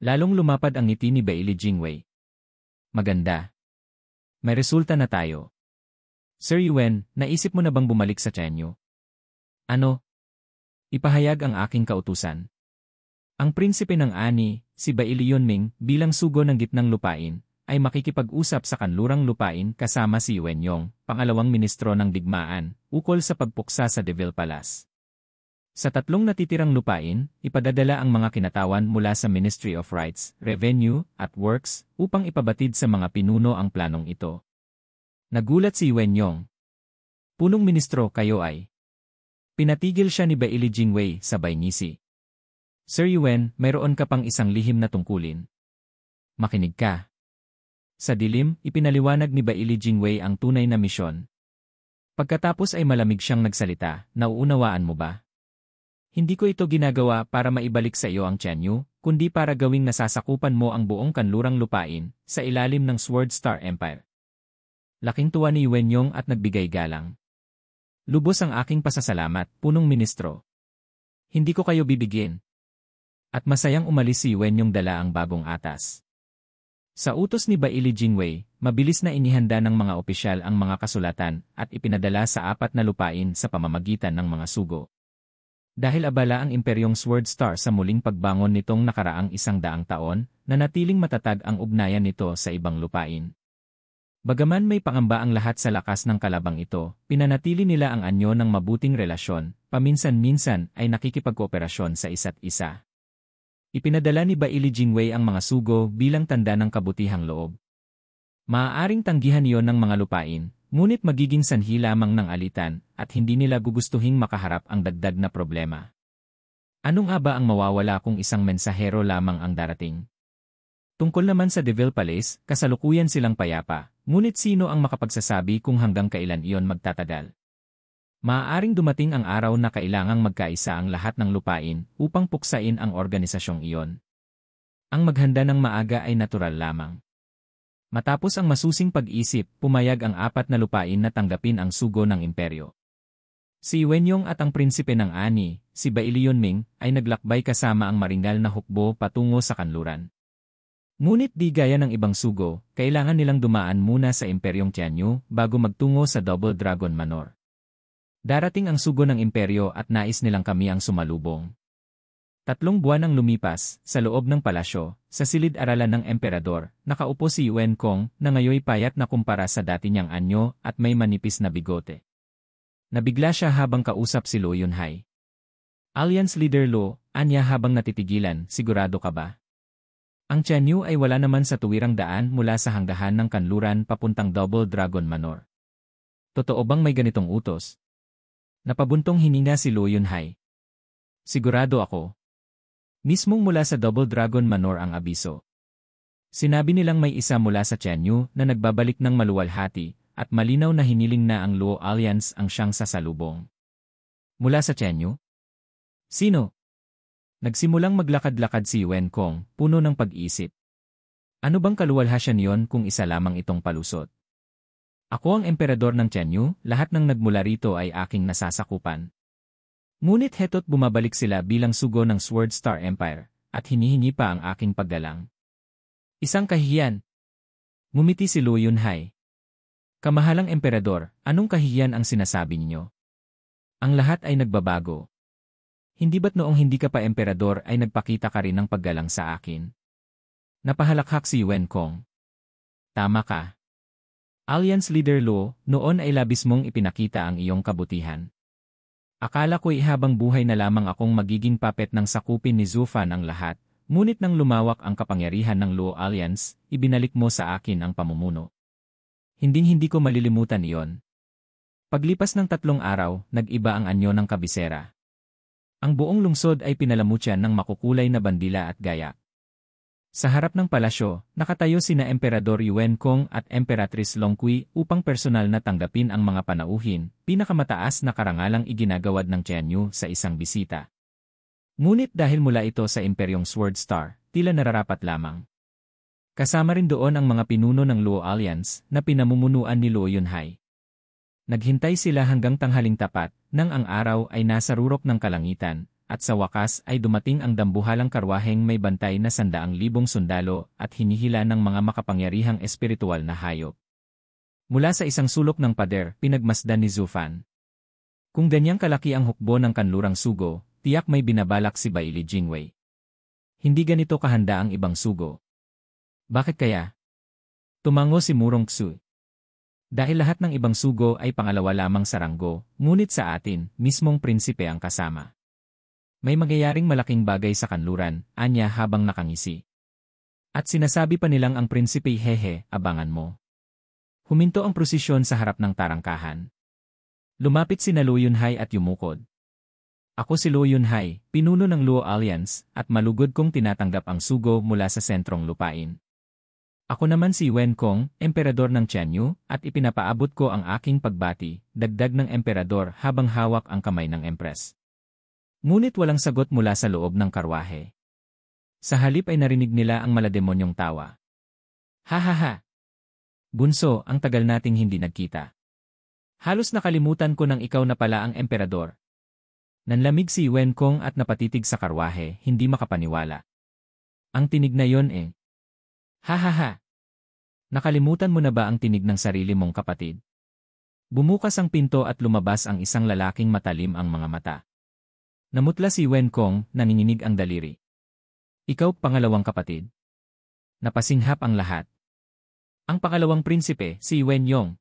Lalong lumapad ang ngiti ni Baili Jingwei. Maganda. May resulta na tayo. Sir Yuan, naisip mo na bang bumalik sa Tianyu? Ano? Ipahayag ang aking kautusan. Ang prinsipe ng Ani, si Baili Yunming, bilang sugo ng gitnang lupain, ay makikipag-usap sa kanlurang lupain kasama si Wenyong, pangalawang ministro ng digmaan, ukol sa pagpuksa sa Devil Palace. Sa 3 natitirang lupain, ipadadala ang mga kinatawan mula sa Ministry of Rights, Revenue, at Works, upang ipabatid sa mga pinuno ang planong ito. Nagulat si Wenyong. Punong ministro kayo ay. Pinatigil siya ni Baili Jingwei, sabay ngisi. Sir Yuan, mayroon ka pang isang lihim na tungkulin. Makinig ka. Sa dilim, ipinaliwanag ni Baili Jingwei ang tunay na misyon. Pagkatapos ay malamig siyang nagsalita, nauunawaan mo ba? Hindi ko ito ginagawa para maibalik sa iyo ang Tianyu, kundi para gawing nasasakupan mo ang buong kanlurang lupain, sa ilalim ng Sword Star Empire. Laking tuwa ni Wenyong at nagbigay galang. Lubos ang aking pasasalamat, punong ministro. Hindi ko kayo bibigyan. At masayang umalis si Wenyong dala ang bagong atas. Sa utos ni Baili Jingwei, mabilis na inihanda ng mga opisyal ang mga kasulatan at ipinadala sa 4 na lupain sa pamamagitan ng mga sugo. Dahil abala ang Imperyong Sword Star sa muling pagbangon nitong nakaraang 100 taon, nanatiling matatag ang ugnayan nito sa ibang lupain. Bagaman may pangamba ang lahat sa lakas ng kalabang ito, pinanatili nila ang anyo ng mabuting relasyon, paminsan-minsan ay nakikipagkooperasyon sa isa't isa. Ipinadala ni Baili Jingwei ang mga sugo bilang tanda ng kabutihang loob. Maaaring tanggihan iyon ng mga lupain, ngunit magiging sanhi lamang ng alitan at hindi nila gugustuhing makaharap ang dagdag na problema. Ano nga ba ang mawawala kung isang mensahero lamang ang darating? Tungkol naman sa Devil Palace, kasalukuyan silang payapa, ngunit sino ang makapagsasabi kung hanggang kailan iyon magtatagal? Maaaring dumating ang araw na kailangang magkaisa ang lahat ng lupain upang puksain ang organisasyong iyon. Ang maghanda ng maaga ay natural lamang. Matapos ang masusing pag-isip, pumayag ang 4 na lupain na tanggapin ang sugo ng imperyo. Si Wenyong at ang prinsipe ng Ani, si Baili Yunming, ay naglakbay kasama ang maringal na hukbo patungo sa kanluran. Ngunit di gaya ng ibang sugo, kailangan nilang dumaan muna sa Imperyong Tianyu bago magtungo sa Double Dragon Manor. Darating ang sugo ng imperyo at nais nilang kami ang sumalubong. 3 buwan ang lumipas, sa loob ng palasyo, sa silid-aralan ng emperador, nakaupo si Yuan Kong na ngayoy payat na kumpara sa dati niyang anyo at may manipis na bigote. Nabigla siya habang kausap si Luo Yunhai. Alliance Leader Luo, anya habang natitigilan, sigurado ka ba? Ang Tianyu ay wala naman sa tuwirang daan mula sa hanggahan ng kanluran papuntang Double Dragon Manor. Totoo bang may ganitong utos? Napabuntong hininga si Luo Yunhai. Sigurado ako. Mismong mula sa Double Dragon Manor ang abiso. Sinabi nilang may isa mula sa Tianyu na nagbabalik ng maluwalhati at malinaw na hiniling na ang Luo Alliance ang siyang sasalubong. Mula sa Tianyu? Sino? Nagsimulang maglakad-lakad si Yuan Kong, puno ng pag-iisip. Ano bang kaluwalhasyan yon kung isa lamang itong palusot? Ako ang emperador ng Tianyu, lahat ng nagmula rito ay aking nasasakupan. Ngunit heto't bumabalik sila bilang sugo ng Sword Star Empire, at hinihingi pa ang aking paggalang. Isang kahihiyan. Ngumiti si Luo Yunhai. Kamahalang emperador, anong kahihiyan ang sinasabi ninyo? Ang lahat ay nagbabago. Hindi ba't noong hindi ka pa emperador ay nagpakita ka rin ng paggalang sa akin? Napahalakhak si Yuan Kong. Tama ka. Alliance Leader Luo, noon ay labis mong ipinakita ang iyong kabutihan. Akala ko'y habang buhay na lamang akong magiging puppet ng sakupin ni Zufan ang lahat, ngunit nang lumawak ang kapangyarihan ng Luo Alliance, ibinalik mo sa akin ang pamumuno. Hinding-hindi ko malilimutan iyon. Paglipas ng 3 araw, nag-iba ang anyo ng kabisera. Ang buong lungsod ay pinalamutyan ng makukulay na bandila at gayak. Sa harap ng palasyo, nakatayo sina Emperador Yuan Kong at Emperatrice Long Kui upang personal na tanggapin ang mga panauhin, pinakamataas na karangalang iginagawad ng Tianyu sa isang bisita. Ngunit dahil mula ito sa Imperyong Sword Star, tila nararapat lamang. Kasama rin doon ang mga pinuno ng Luo Alliance na pinamumunuan ni Luo Yunhai. Naghintay sila hanggang tanghaling tapat, nang ang araw ay nasa rurok ng kalangitan, at sa wakas ay dumating ang dambuhalang karwaheng may bantay na 100,000 sundalo at hinihila ng mga makapangyarihang espiritual na hayop. Mula sa isang sulok ng pader, pinagmasdan ni Zufan. Kung ganyang kalaki ang hukbo ng kanlurang sugo, tiyak may binabalak si Baili Jingwei. Hindi ganito kahanda ang ibang sugo. Bakit kaya? Tumango si Murong Xu. Dahil lahat ng ibang sugo ay pangalawa lamang sa ranggo, ngunit sa atin, mismong prinsipe ang kasama. May mangyayaring malaking bagay sa kanluran, anya habang nakangisi. At sinasabi pa nilang ang prinsipe hehe, abangan mo. Huminto ang prosesyon sa harap ng tarangkahan. Lumapit sina Luo Yunhai at yumukod. Ako si Luo Yunhai, pinuno ng Luo Alliance, at malugod kong tinatanggap ang sugo mula sa sentrong lupain. Ako naman si Yuan Kong, emperador ng Tianyu, at ipinapaabot ko ang aking pagbati, dagdag ng emperador habang hawak ang kamay ng empress. Ngunit walang sagot mula sa loob ng karwahe. Sa halip ay narinig nila ang malademonyong tawa. Ha ha ha! Bunso, ang tagal nating hindi nagkita. Halos nakalimutan ko nang ikaw na pala ang emperador. Nanlamig si Yuan Kong at napatitig sa karwahe, hindi makapaniwala. Ang tinig na yon eh. Ha ha ha! Nakalimutan mo na ba ang tinig ng sarili mong kapatid? Bumukas ang pinto at lumabas ang isang lalaking matalim ang mga mata. Namutla si Yuan Kong, nanginginig ang daliri. Ikaw pangalawang kapatid. Napasinghap ang lahat. Ang pangalawang prinsipe, si Yuan Yong.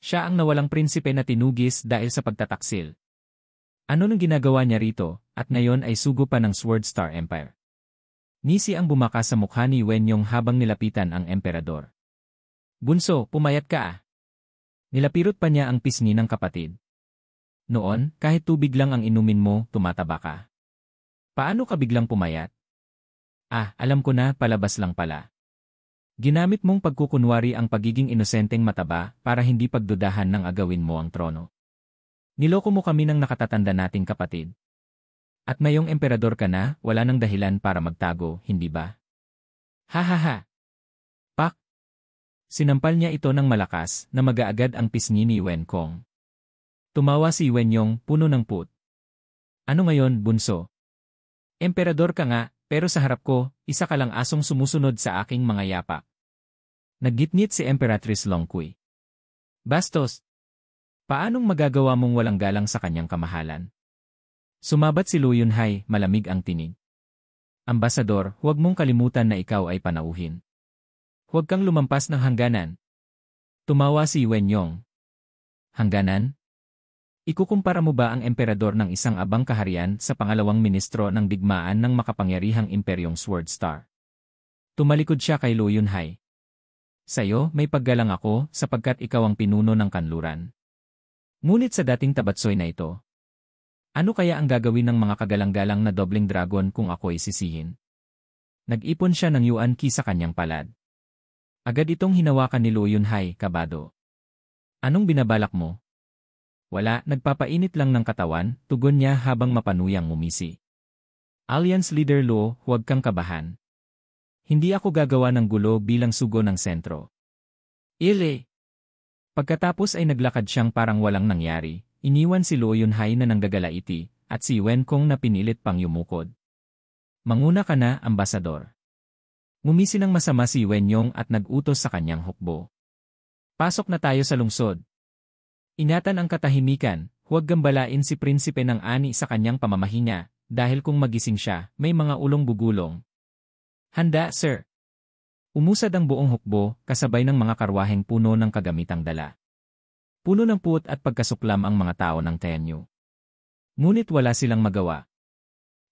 Siya ang nawalang prinsipe na tinugis dahil sa pagtataksil. Ano nang ginagawa niya rito, at ngayon ay sugo pa ng Sword Star Empire? Ngisi ang bumaka sa mukha ni Yuan Yong habang nilapitan ang emperador. Bunso, pumayat ka ah. Nilapirot pa niya ang pisngi ng kapatid. Noon, kahit tubig lang ang inumin mo, tumataba ka. Paano ka biglang pumayat? Ah, alam ko na, palabas lang pala. Ginamit mong pagkukunwari ang pagiging inosenteng mataba para hindi pagdudahan ng agawin mo ang trono. Niloko mo kami ng nakatatanda nating kapatid. At ngayong emperador ka na, wala nang dahilan para magtago, hindi ba? Ha ha ha! Pak! Sinampal niya ito ng malakas na mag-aagad ang pisngi ni Yuan Kong. Tumawa si Yuan Yong, puno ng put. Ano ngayon, bunso? Emperador ka nga, pero sa harap ko, isa ka lang asong sumusunod sa aking mga yapak. Naggitngit si Emperatrice Long Kui. Bastos! Paanong magagawa mong walang galang sa kanyang kamahalan? Sumabat si Luo Yunhai, malamig ang tinig. Ambasador, huwag mong kalimutan na ikaw ay panauhin. Huwag kang lumampas ng hangganan. Tumawa si Wenyong. Hangganan? Ikukumpara mo ba ang emperador ng isang abang kaharian sa pangalawang ministro ng digmaan ng makapangyarihang imperyong Sword Star? Tumalikod siya kay Lo Yunhai. Sa'yo, may paggalang ako sapagkat ikaw ang pinuno ng kanluran. Ngunit sa dating tabatsoy na ito, ano kaya ang gagawin ng mga kagalang-galang na dobling dragon kung ako'y sisihin? Nag-ipon siya ng yuan ki sa kanyang palad. Agad itong hinawakan ni Lo Yunhai, kabado. Anong binabalak mo? Wala, nagpapainit lang ng katawan, tugon niya habang mapanuyang ngumisi. Alliance Leader Lo, huwag kang kabahan. Hindi ako gagawa ng gulo bilang sugo ng sentro. Ile! Pagkatapos ay naglakad siyang parang walang nangyari. Iniwan si Lo Yunhai na nanggagalaiti, at si Wen Kong na pinilit pang yumukod. Manguna ka na, ambasador. Ngumisi ng masama si Wenyong at nag-utos sa kanyang hukbo. Pasok na tayo sa lungsod. Ingatan ang katahimikan, huwag gambalain si prinsipe ng ani sa kanyang pamamahinga, dahil kung magising siya, may mga ulong bugulong. Handa, sir. Umusad ang buong hukbo, kasabay ng mga karwaheng puno ng kagamitang dala. Puno ng puot at pagkasuklam ang mga tao ng Tenyu. Ngunit wala silang magawa.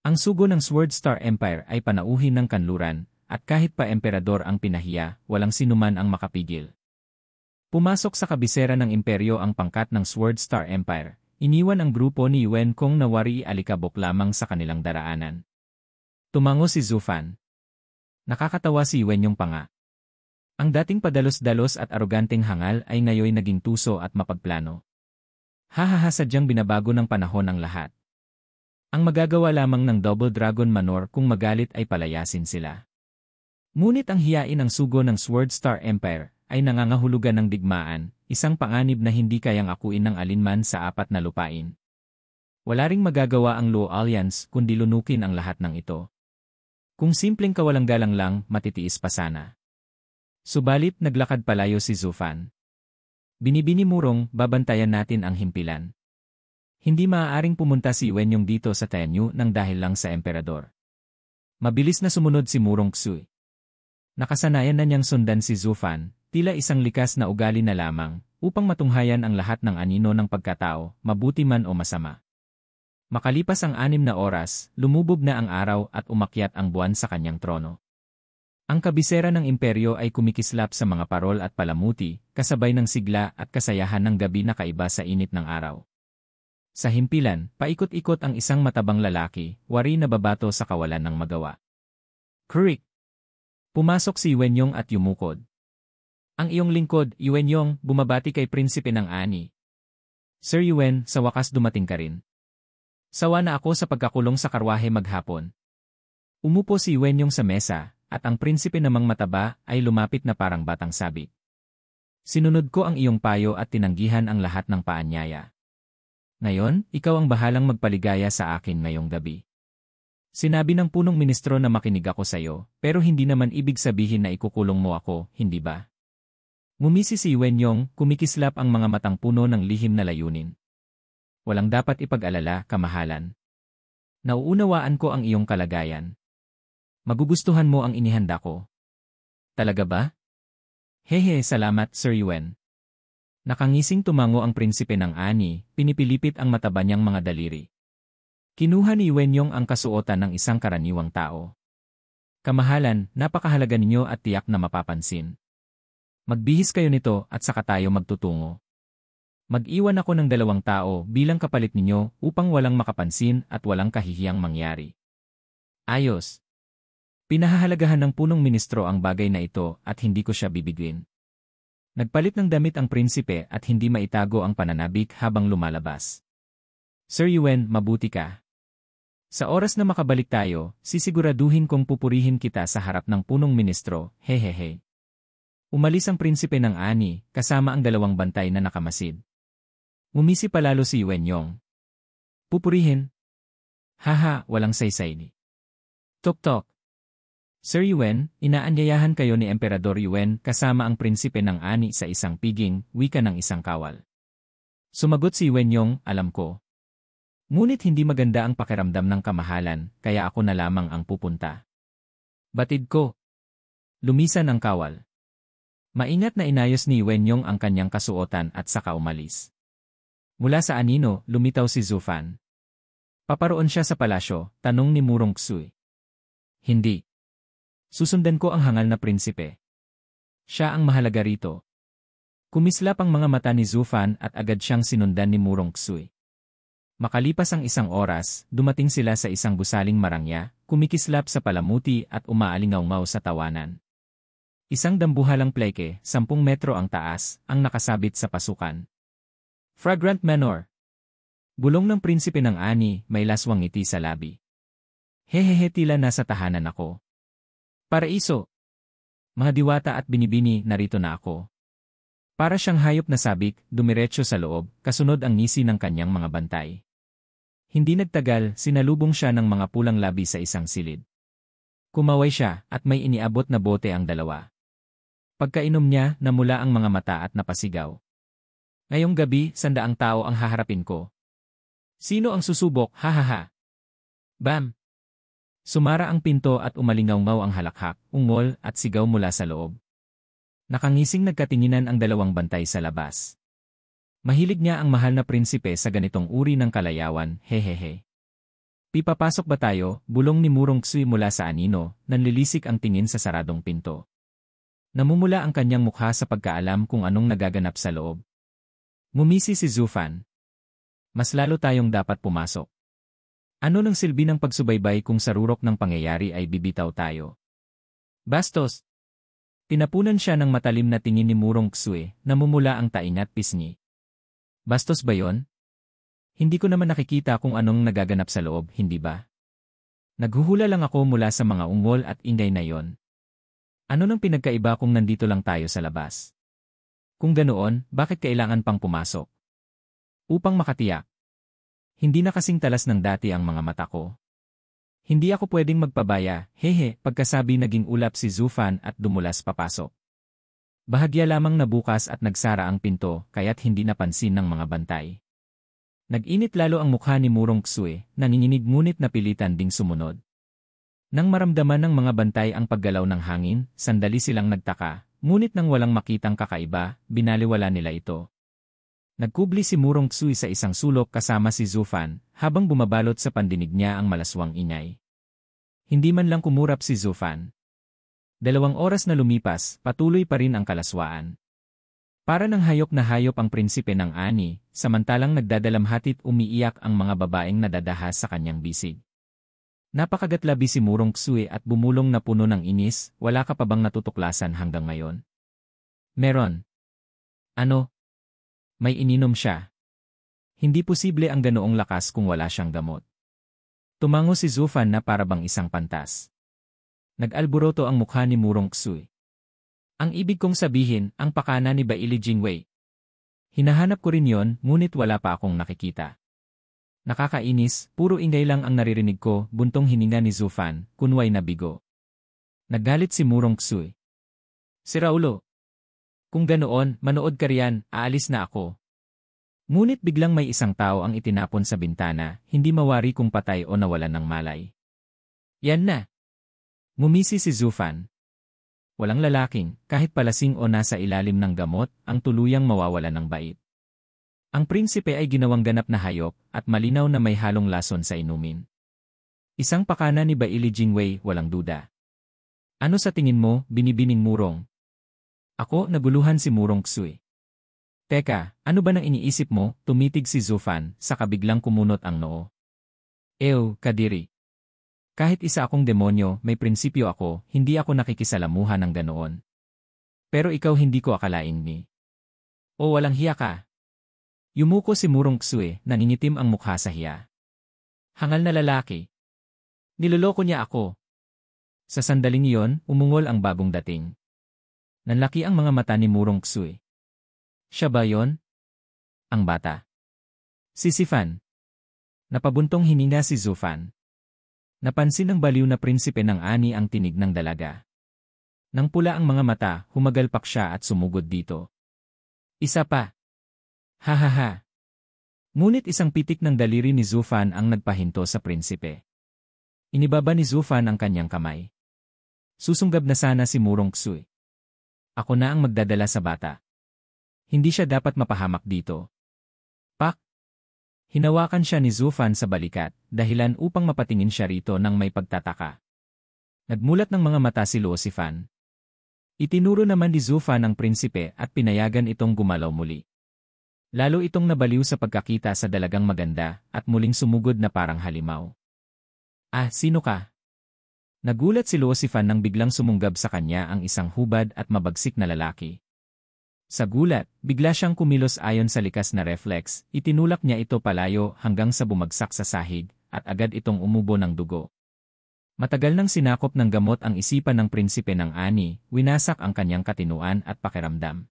Ang sugo ng Sword Star Empire ay panauhin ng kanluran, at kahit pa emperador ang pinahiya, walang sinuman ang makapigil. Pumasok sa kabisera ng imperyo ang pangkat ng Sword Star Empire, iniwan ang grupo ni Wen Kong na wari alikabok lamang sa kanilang daraanan. Tumango si Zufan. Nakakatawa si Wenyong pa nga. Ang dating padalos-dalos at aroganteng hangal ay ngayoy naging tuso at mapagplano. Hahaha, sadyang binabago ng panahon ang lahat. Ang magagawa lamang ng Double Dragon Manor kung magalit ay palayasin sila. Ngunit ang hiyain ng sugo ng Sword Star Empire ay nangangahulugan ng digmaan, isang panganib na hindi kayang akuin ng alinman sa apat na lupain. Wala ring magagawa ang Luo Alliance kundi lunukin ang lahat ng ito. Kung simpleng kawalang-galang lang, matitiis pa sana. Subalit naglakad palayo si Zufan. Binibinimurong, babantayan natin ang himpilan. Hindi maaaring pumunta si Wenyong dito sa Tenyu nang dahil lang sa emperador. Mabilis na sumunod si Murong Xui. Nakasanayan na niyang sundan si Zufan, tila isang likas na ugali na lamang, upang matunghayan ang lahat ng anino ng pagkatao, mabuti man o masama. Makalipas ang 6 na oras, lumubog na ang araw at umakyat ang buwan sa kanyang trono. Ang kabisera ng imperyo ay kumikislap sa mga parol at palamuti, kasabay ng sigla at kasayahan ng gabi na kaiba sa init ng araw. Sa himpilan, paikot-ikot ang isang matabang lalaki, wari na babato sa kawalan ng magawa. Kurik! Pumasok si Wenyong at yumukod. Ang iyong lingkod, Wenyong, bumabati kay prinsipe ng ani. Sir Yuen, sa wakas dumating ka rin. Sawa na ako sa pagkakulong sa karwahe maghapon. Umupo si Wenyong sa mesa, at ang prinsipe namang mataba ay lumapit na parang batang sabik. Sinunod ko ang iyong payo at tinanggihan ang lahat ng paanyaya. Ngayon, ikaw ang bahalang magpaligaya sa akin ngayong gabi. Sinabi ng punong ministro na makinig ako sa iyo, pero hindi naman ibig sabihin na ikukulong mo ako, hindi ba? Ngumisi si Wenyong, kumikislap ang mga matang puno ng lihim na layunin. Walang dapat ipag-alala, kamahalan. Nauunawaan ko ang iyong kalagayan. Magugustuhan mo ang inihanda ko. Talaga ba? Hehe, salamat, Sir Yuen. Nakangising tumango ang prinsipe ng ani, pinipilipit ang mataba niyang mga daliri. Kinuha ni Wenyong ang kasuotan ng isang karaniwang tao. Kamahalan, napakahalaga ninyo at tiyak na mapapansin. Magbihis kayo nito at saka tayo magtutungo. Mag-iwan ako ng 2 tao bilang kapalit ninyo upang walang makapansin at walang kahihiyang mangyari. Ayos. Pinahahalagahan ng punong ministro ang bagay na ito at hindi ko siya bibigwin. Nagpalit ng damit ang prinsipe at hindi maitago ang pananabik habang lumalabas. Sir Yuen, mabuti ka. Sa oras na makabalik tayo, sisiguraduhin kong pupurihin kita sa harap ng punong ministro, hehehe. Umalis ang prinsipe ng ani, kasama ang 2 bantay na nakamasid. Ngumisi palalo si Wenyong. Pupurihin? Haha, walang saysay. Tok-tok. Sir Yuen, inaanyayahan kayo ni Emperador Yuen kasama ang prinsipe ng ani sa isang piging, wika ng isang kawal. Sumagot si Wenyong, alam ko. Ngunit hindi maganda ang pakiramdam ng kamahalan, kaya ako na lamang ang pupunta. Batid ko. Lumisan ang kawal. Maingat na inayos ni Wenyong ang kanyang kasuotan at saka umalis. Mula sa anino, lumitaw si Zufan. Paparoon siya sa palasyo, tanong ni Murong Ksui. Hindi. Susundan ko ang hangal na prinsipe. Siya ang mahalaga rito. Kumislap ang mga mata ni Zufan at agad siyang sinundan ni Murong Ksui. Makalipas ang isang oras, dumating sila sa isang gusaling marangya, kumikislap sa palamuti at umaalingaw-ngaw sa tawanan. Isang dambuhalang pleke, 10 metro ang taas, ang nakasabit sa pasukan. Fragrant Manor. Bulong ng prinsipe ng ani, may laswang ngiti sa labi. Hehehe, tila nasa tahanan ako. Paraiso. Mga diwata at binibini, narito na ako. Para siyang hayop na sabik, dumiretso sa loob, kasunod ang ngisi ng kanyang mga bantay. Hindi nagtagal, sinalubong siya ng mga pulang labi sa isang silid. Kumaway siya, at may iniabot na bote ang dalawa. Pagkainom niya, namula ang mga mata at napasigaw. Ngayong gabi, 100 tao ang haharapin ko. Sino ang susubok, hahaha? Bam! Sumara ang pinto at umalingaw-ngaw ang halakhak, ungol at sigaw mula sa loob. Nakangising nagkatinginan ang dalawang bantay sa labas. Mahilig niya ang mahal na prinsipe sa ganitong uri ng kalayawan, hehehe. Pipapasok ba tayo? Bulong ni Murong Ksui mula sa anino, nanlilisik ang tingin sa saradong pinto. Namumula ang kanyang mukha sa pagkaalam kung anong nagaganap sa loob. Ngumisi si Zufan. Mas lalo tayong dapat pumasok. Ano nang silbi ng pagsubaybay kung sa rurok ng pangyayari ay bibitaw tayo? Bastos! Tinapunan siya ng matalim na tingin ni Murong Ksui, namumula ang tain at pisngi. Bastos ba yon? Hindi ko naman nakikita kung anong nagaganap sa loob, hindi ba? Naghuhula lang ako mula sa mga ungol at ingay na yon. Ano nang pinagkaiba kung nandito lang tayo sa labas? Kung ganoon, bakit kailangan pang pumasok? Upang makatiyak. Hindi na kasing talas ng dati ang mga mata ko. Hindi ako pwedeng magpabaya, hehe, pagkasabi naging ulap si Zufan at dumulas papasok. Bahagya lamang nabukas at nagsara ang pinto, kaya't hindi napansin ng mga bantay. Nag-init lalo ang mukha ni Murong Ksui, nanginginig ngunit napilitan ding sumunod. Nang maramdaman ng mga bantay ang paggalaw ng hangin, sandali silang nagtaka, ngunit nang walang makitang kakaiba, binaliwala nila ito. Nagkubli si Murong Ksui sa isang sulok kasama si Zufan, habang bumabalot sa pandinig niya ang malaswang ingay. Hindi man lang kumurap si Zufan. 2 oras na lumipas, patuloy pa rin ang kalaswaan. Para ng hayop na hayop ang prinsipe ng ani, samantalang nagdadalamhatit umiiyak ang mga babaeng nadadahas sa kanyang bisig. Napakagatlabi si Murong Ksui at bumulong na puno ng inis, wala ka pa bang natutuklasan hanggang ngayon? Meron. Ano? May ininom siya. Hindi posible ang ganoong lakas kung wala siyang gamot. Tumango si Zufan na parabang isang pantas. Nag-alburoto ang mukha ni Murong Ksui. Ang ibig kong sabihin, ang pakana ni Baili Jingwei. Hinahanap ko rin yon, ngunit wala pa akong nakikita. Nakakainis, puro ingay lang ang naririnig ko, buntong hininga ni Zufan, kunway na bigo. Naggalit si Murong Ksui. Si Raulo. Kung ganoon, manood ka riyan, aalis na ako. Ngunit biglang may isang tao ang itinapon sa bintana, hindi mawari kung patay o nawalan ng malay. Yan na. Ngumisi si Zufan. Walang lalaking, kahit palasing o nasa ilalim ng gamot, ang tuluyang mawawala ng bait. Ang prinsipe ay ginawang ganap na hayop, at malinaw na may halong lason sa inumin. Isang pakana ni Baili Jingwei, walang duda. Ano sa tingin mo, binibining Murong? Ako, naguluhan si Murong Ksui. Teka, ano ba nang iniisip mo? Tumitig si Zufan, saka biglang kumunot ang noo. Kadiri. Kahit isa akong demonyo, may prinsipyo ako, hindi ako nakikisalamuha ng ganoon. Pero ikaw hindi ko akalain ni. O walang hiya ka. Yumuko si Murong Ksui, naningitim ang mukha sa hiya. Hangal na lalaki. Niloloko niya ako. Sa sandaling iyon, umungol ang bagong dating. Nanlaki ang mga mata ni Murong Ksui. Siya ba yon? Ang bata. Si Zufan. Napabuntong hininga si Zufan. Napansin ng baliw na prinsipe ng ani ang tinig ng dalaga. Nang pula ang mga mata, humagalpak siya at sumugod dito. Isa pa. Hahaha. Ngunit isang pitik ng daliri ni Zufan ang nagpahinto sa prinsipe. Inibaba ni Zufan ang kanyang kamay. Susunggab na sana si Murong Ksui. Ako na ang magdadala sa bata. Hindi siya dapat mapahamak dito. Pak! Hinawakan siya ni Zufan sa balikat, dahilan upang mapatingin siya rito nang may pagtataka. Nagmulat ng mga mata si Luo Sifan. Itinuro naman ni Zufan ang prinsipe at pinayagan itong gumalaw muli. Lalo itong nabaliw sa pagkakita sa dalagang maganda at muling sumugod na parang halimaw. Ah, sino ka? Nagulat si Luo Sifan nang biglang sumunggab sa kanya ang isang hubad at mabagsik na lalaki. Sa gulat, bigla siyang kumilos ayon sa likas na reflex, itinulak niya ito palayo hanggang sa bumagsak sa sahig, at agad itong umubo ng dugo. Matagal nang sinakop ng gamot ang isipan ng prinsipe ng ani, winasak ang kanyang katinuan at pakiramdam.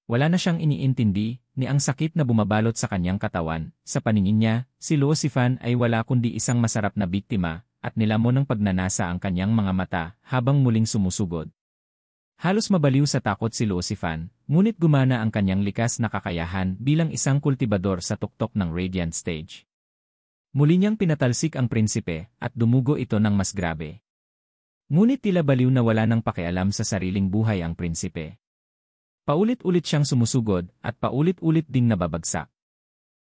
Wala na siyang iniintindi, ni ang sakit na bumabalot sa kanyang katawan, sa paningin niya, si Luo Sifan ay wala kundi isang masarap na biktima, at nilamon ng pagnanasa ang kanyang mga mata habang muling sumusugod. Halos mabaliw sa takot si Luo Sifan, ngunit gumana ang kanyang likas na kakayahan bilang isang kultibador sa tuktok ng Radiant Stage. Muli niyang pinatalsik ang prinsipe at dumugo ito ng mas grabe. Ngunit tila baliw na wala nang pakialam sa sariling buhay ang prinsipe. Paulit-ulit siyang sumusugod at paulit-ulit ding nababagsak.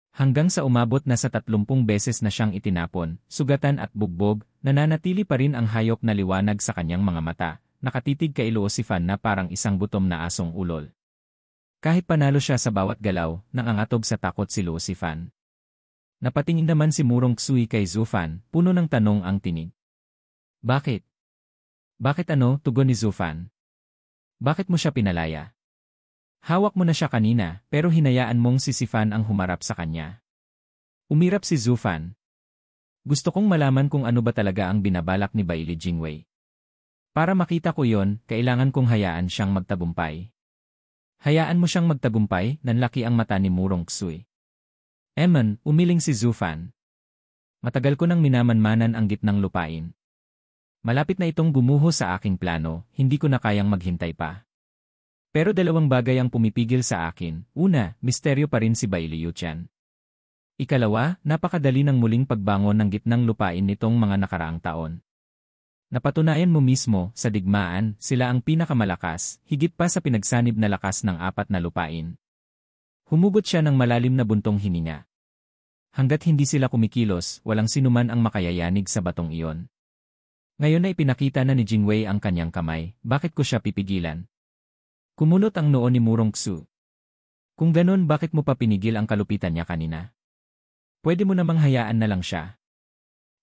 Hanggang sa umabot na sa 30 beses na siyang itinapon, sugatan at bugbog, nananatili pa rin ang hayop na liwanag sa kanyang mga mata. Nakatitig kay Luo Sifan na parang isang gutom na asong ulol. Kahit panalo siya sa bawat galaw, nangangatog sa takot si Luo Sifan. Napatingin naman si Murong Ksui kay Zufan, puno ng tanong ang tinig. Bakit? Bakit ano, tugon ni Zufan? Bakit mo siya pinalaya? Hawak mo na siya kanina, pero hinayaan mong si Sifan ang humarap sa kanya. Umirap si Zufan. Gusto kong malaman kung ano ba talaga ang binabalak ni Baili Jingwei. Para makita ko yon, kailangan kong hayaan siyang magtagumpay. Hayaan mo siyang magtagumpay, nanlaki ang mata ni Murong Ksui. Eman, umiling si Zufan. Matagal ko nang minamanmanan ang gitnang lupain. Malapit na itong gumuho sa aking plano, hindi ko na kayang maghintay pa. Pero dalawang bagay ang pumipigil sa akin. Una, misteryo pa rin si Baili Yuchan. Ikalawa, napakadali ng muling pagbangon ng gitnang lupain nitong mga nakaraang taon. Napatunayan mo mismo, sa digmaan, sila ang pinakamalakas, higit pa sa pinagsanib na lakas ng 4 na lupain. Humugot siya ng malalim na buntong hininga. Hanggat hindi sila kumikilos, walang sinuman ang makayayanig sa batong iyon. Ngayon ay pinakita na ni Jingwei ang kanyang kamay, bakit ko siya pipigilan? Kumunot ang noo ni Murong Ksui. Kung ganon, bakit mo pa pinigil ang kalupitan niya kanina? Pwede mo namang hayaan na lang siya.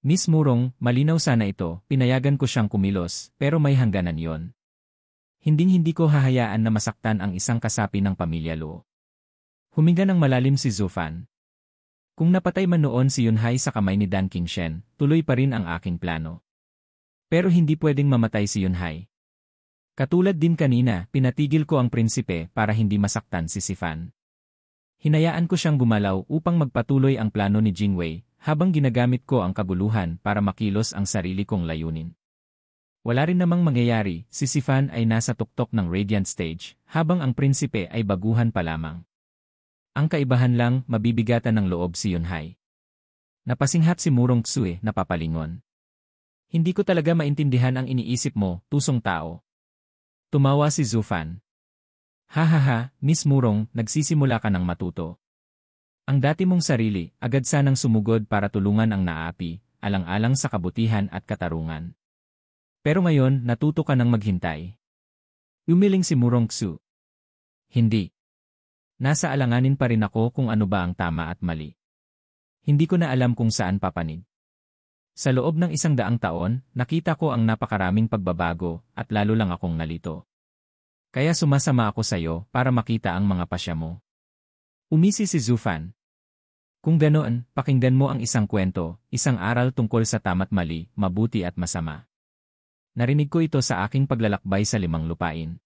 Miss Murong, malinaw sana ito, pinayagan ko siyang kumilos, pero may hangganan yon. Hinding-hindi ko hahayaan na masaktan ang isang kasapi ng pamilya Luo. Huminga ng malalim si Zufan. Kung napatay man noon si Yunhai sa kamay ni Dan Qingshen, tuloy pa rin ang aking plano. Pero hindi pwedeng mamatay si Yunhai. Katulad din kanina, pinatigil ko ang prinsipe para hindi masaktan si Sifan. Hinayaan ko siyang gumalaw upang magpatuloy ang plano ni Jingwei, habang ginagamit ko ang kaguluhan para makilos ang sarili kong layunin. Wala rin namang mangyayari, si Sifan ay nasa tuktok ng Radiant Stage, habang ang prinsipe ay baguhan pa lamang. Ang kaibahan lang, mabibigatan ng loob si Yunhai. Napasinghap si Murong Ksui, napapalingon. Hindi ko talaga maintindihan ang iniisip mo, tusong tao. Tumawa si Zufan. Hahaha, Miss Murong, nagsisimula ka ng matuto. Ang dati mong sarili, agad sanang sumugod para tulungan ang naapi, alang-alang sa kabutihan at katarungan. Pero ngayon, natuto ka ng maghintay. Umiling si Murong Ksui. Hindi. Nasa alanganin pa rin ako kung ano ba ang tama at mali. Hindi ko na alam kung saan papanig. Sa loob ng 100 taon, nakita ko ang napakaraming pagbabago at lalo lang akong nalito. Kaya sumasama ako sa iyo para makita ang mga pasya mo. Umisi si Zufan. Kung ganoon, pakinggan mo ang isang kwento, isang aral tungkol sa tama't mali, mabuti at masama. Narinig ko ito sa aking paglalakbay sa 5 lupain.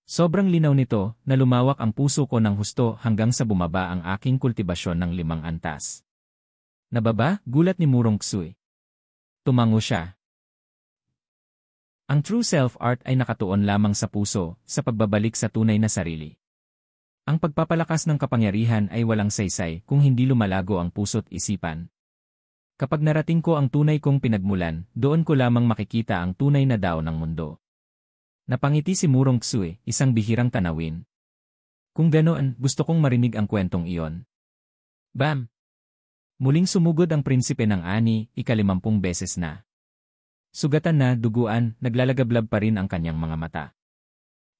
Sobrang linaw nito na lumawak ang puso ko ng husto hanggang sa bumaba ang aking kultibasyon ng 5 antas. Nababa, gulat ni Murong Ksui. Tumango siya. Ang true self-art ay nakatuon lamang sa puso, sa pagbabalik sa tunay na sarili. Ang pagpapalakas ng kapangyarihan ay walang saysay kung hindi lumalago ang puso't isipan. Kapag narating ko ang tunay kong pinagmulan, doon ko lamang makikita ang tunay na dao ng mundo. Napangiti si Murong Ksue, isang bihirang tanawin. Kung ganoon, gusto kong marinig ang kwentong iyon. Bam! Muling sumugod ang prinsipe ng ani, 50 beses na. Sugatan na, duguan, naglalagablab pa rin ang kanyang mga mata.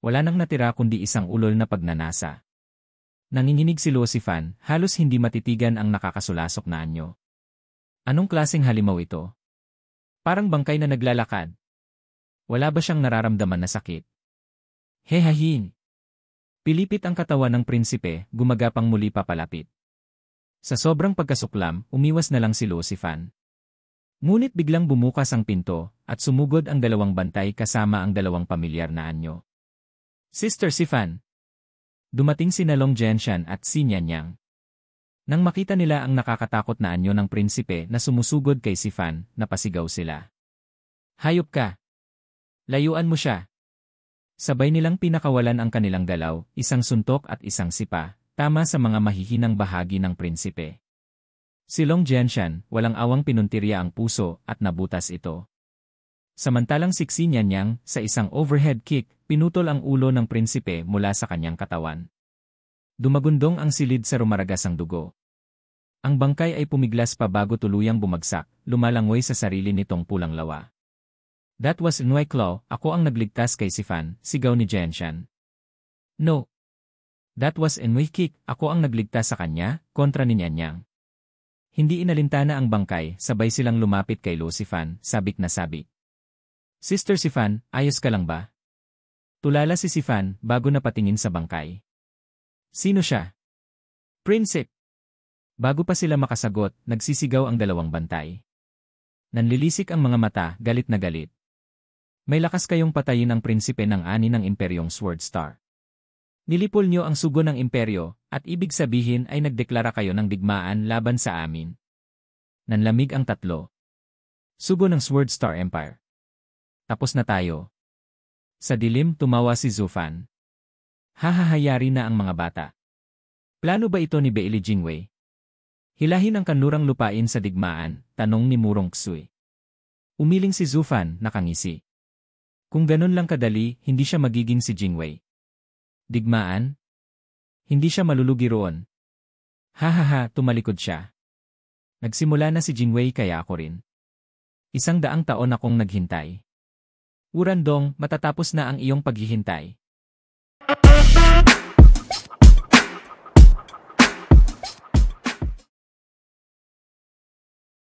Wala nang natira kundi isang ulol na pagnanasa. Nanginginig si Luosifan, halos hindi matitigan ang nakakasulasok na anyo. Anong klaseng halimaw ito? Parang bangkay na naglalakad. Wala ba siyang nararamdaman na sakit? Hehahin! Pilipit ang katawan ng prinsipe, gumagapang muli papalapit. Sa sobrang pagkasuklam, umiwas na lang si Luosifan. Ngunit biglang bumukas ang pinto, at sumugod ang 2 bantay kasama ang 2 pamilyar na anyo. Sister Sifan! Dumating si Long Jianshan at si Nianyang. Nang makita nila ang nakakatakot na anyo ng prinsipe na sumusugod kay Sifan, napasigaw sila. Hayop ka! Layuan mo siya! Sabay nilang pinakawalan ang kanilang galaw, isang suntok at isang sipa, tama sa mga mahihinang bahagi ng prinsipe. Si Long Jianshan, walang awang pinuntirya ang puso at nabutas ito. Samantalang si Nianyang, sa isang overhead kick, pinutol ang ulo ng prinsipe mula sa kanyang katawan. Dumagundong ang silid sa rumaragasang dugo. Ang bangkay ay pumiglas pa bago tuluyang bumagsak, lumalangoy sa sarili nitong pulang lawa. That was Nui Claw, ako ang nagligtas kay Sifan, sigaw ni Jianshan. No. That was Nui Kick, ako ang nagligtas sa kanya, kontra ni Nianyang. Hindi inalintana ang bangkay, sabay silang lumapit kay Luosifan, sabik na sabik. Sister Sifan, ayos ka lang ba? Tulala si Sifan, bago napatingin sa bangkay. Sino siya? Prinsip! Bago pa sila makasagot, nagsisigaw ang 2 bantay. Nanlilisik ang mga mata, galit na galit. May lakas kayong patayin ang prinsipe ng ani ng Imperyong Sword Star. Nilipol niyo ang sugo ng imperyo, at ibig sabihin ay nagdeklara kayo ng digmaan laban sa amin. Nanlamig ang 3. Sugo ng Sword Star Empire. Tapos na tayo. Sa dilim tumawa si Zufan. Hahahayari na ang mga bata. Plano ba ito ni Beili Jingwei? Hilahin ang kanlurang lupain sa digmaan, tanong ni Murong Ksue. Umiling si Zufan, nakangisi. Kung ganun lang kadali, hindi siya magiging si Jingwei. Digmaan? Hindi siya malulugi roon. Hahaha, tumalikod siya. Nagsimula na si Jingwei kaya ako rin. 100 taon akong naghintay. Urandong, matatapos na ang iyong paghihintay.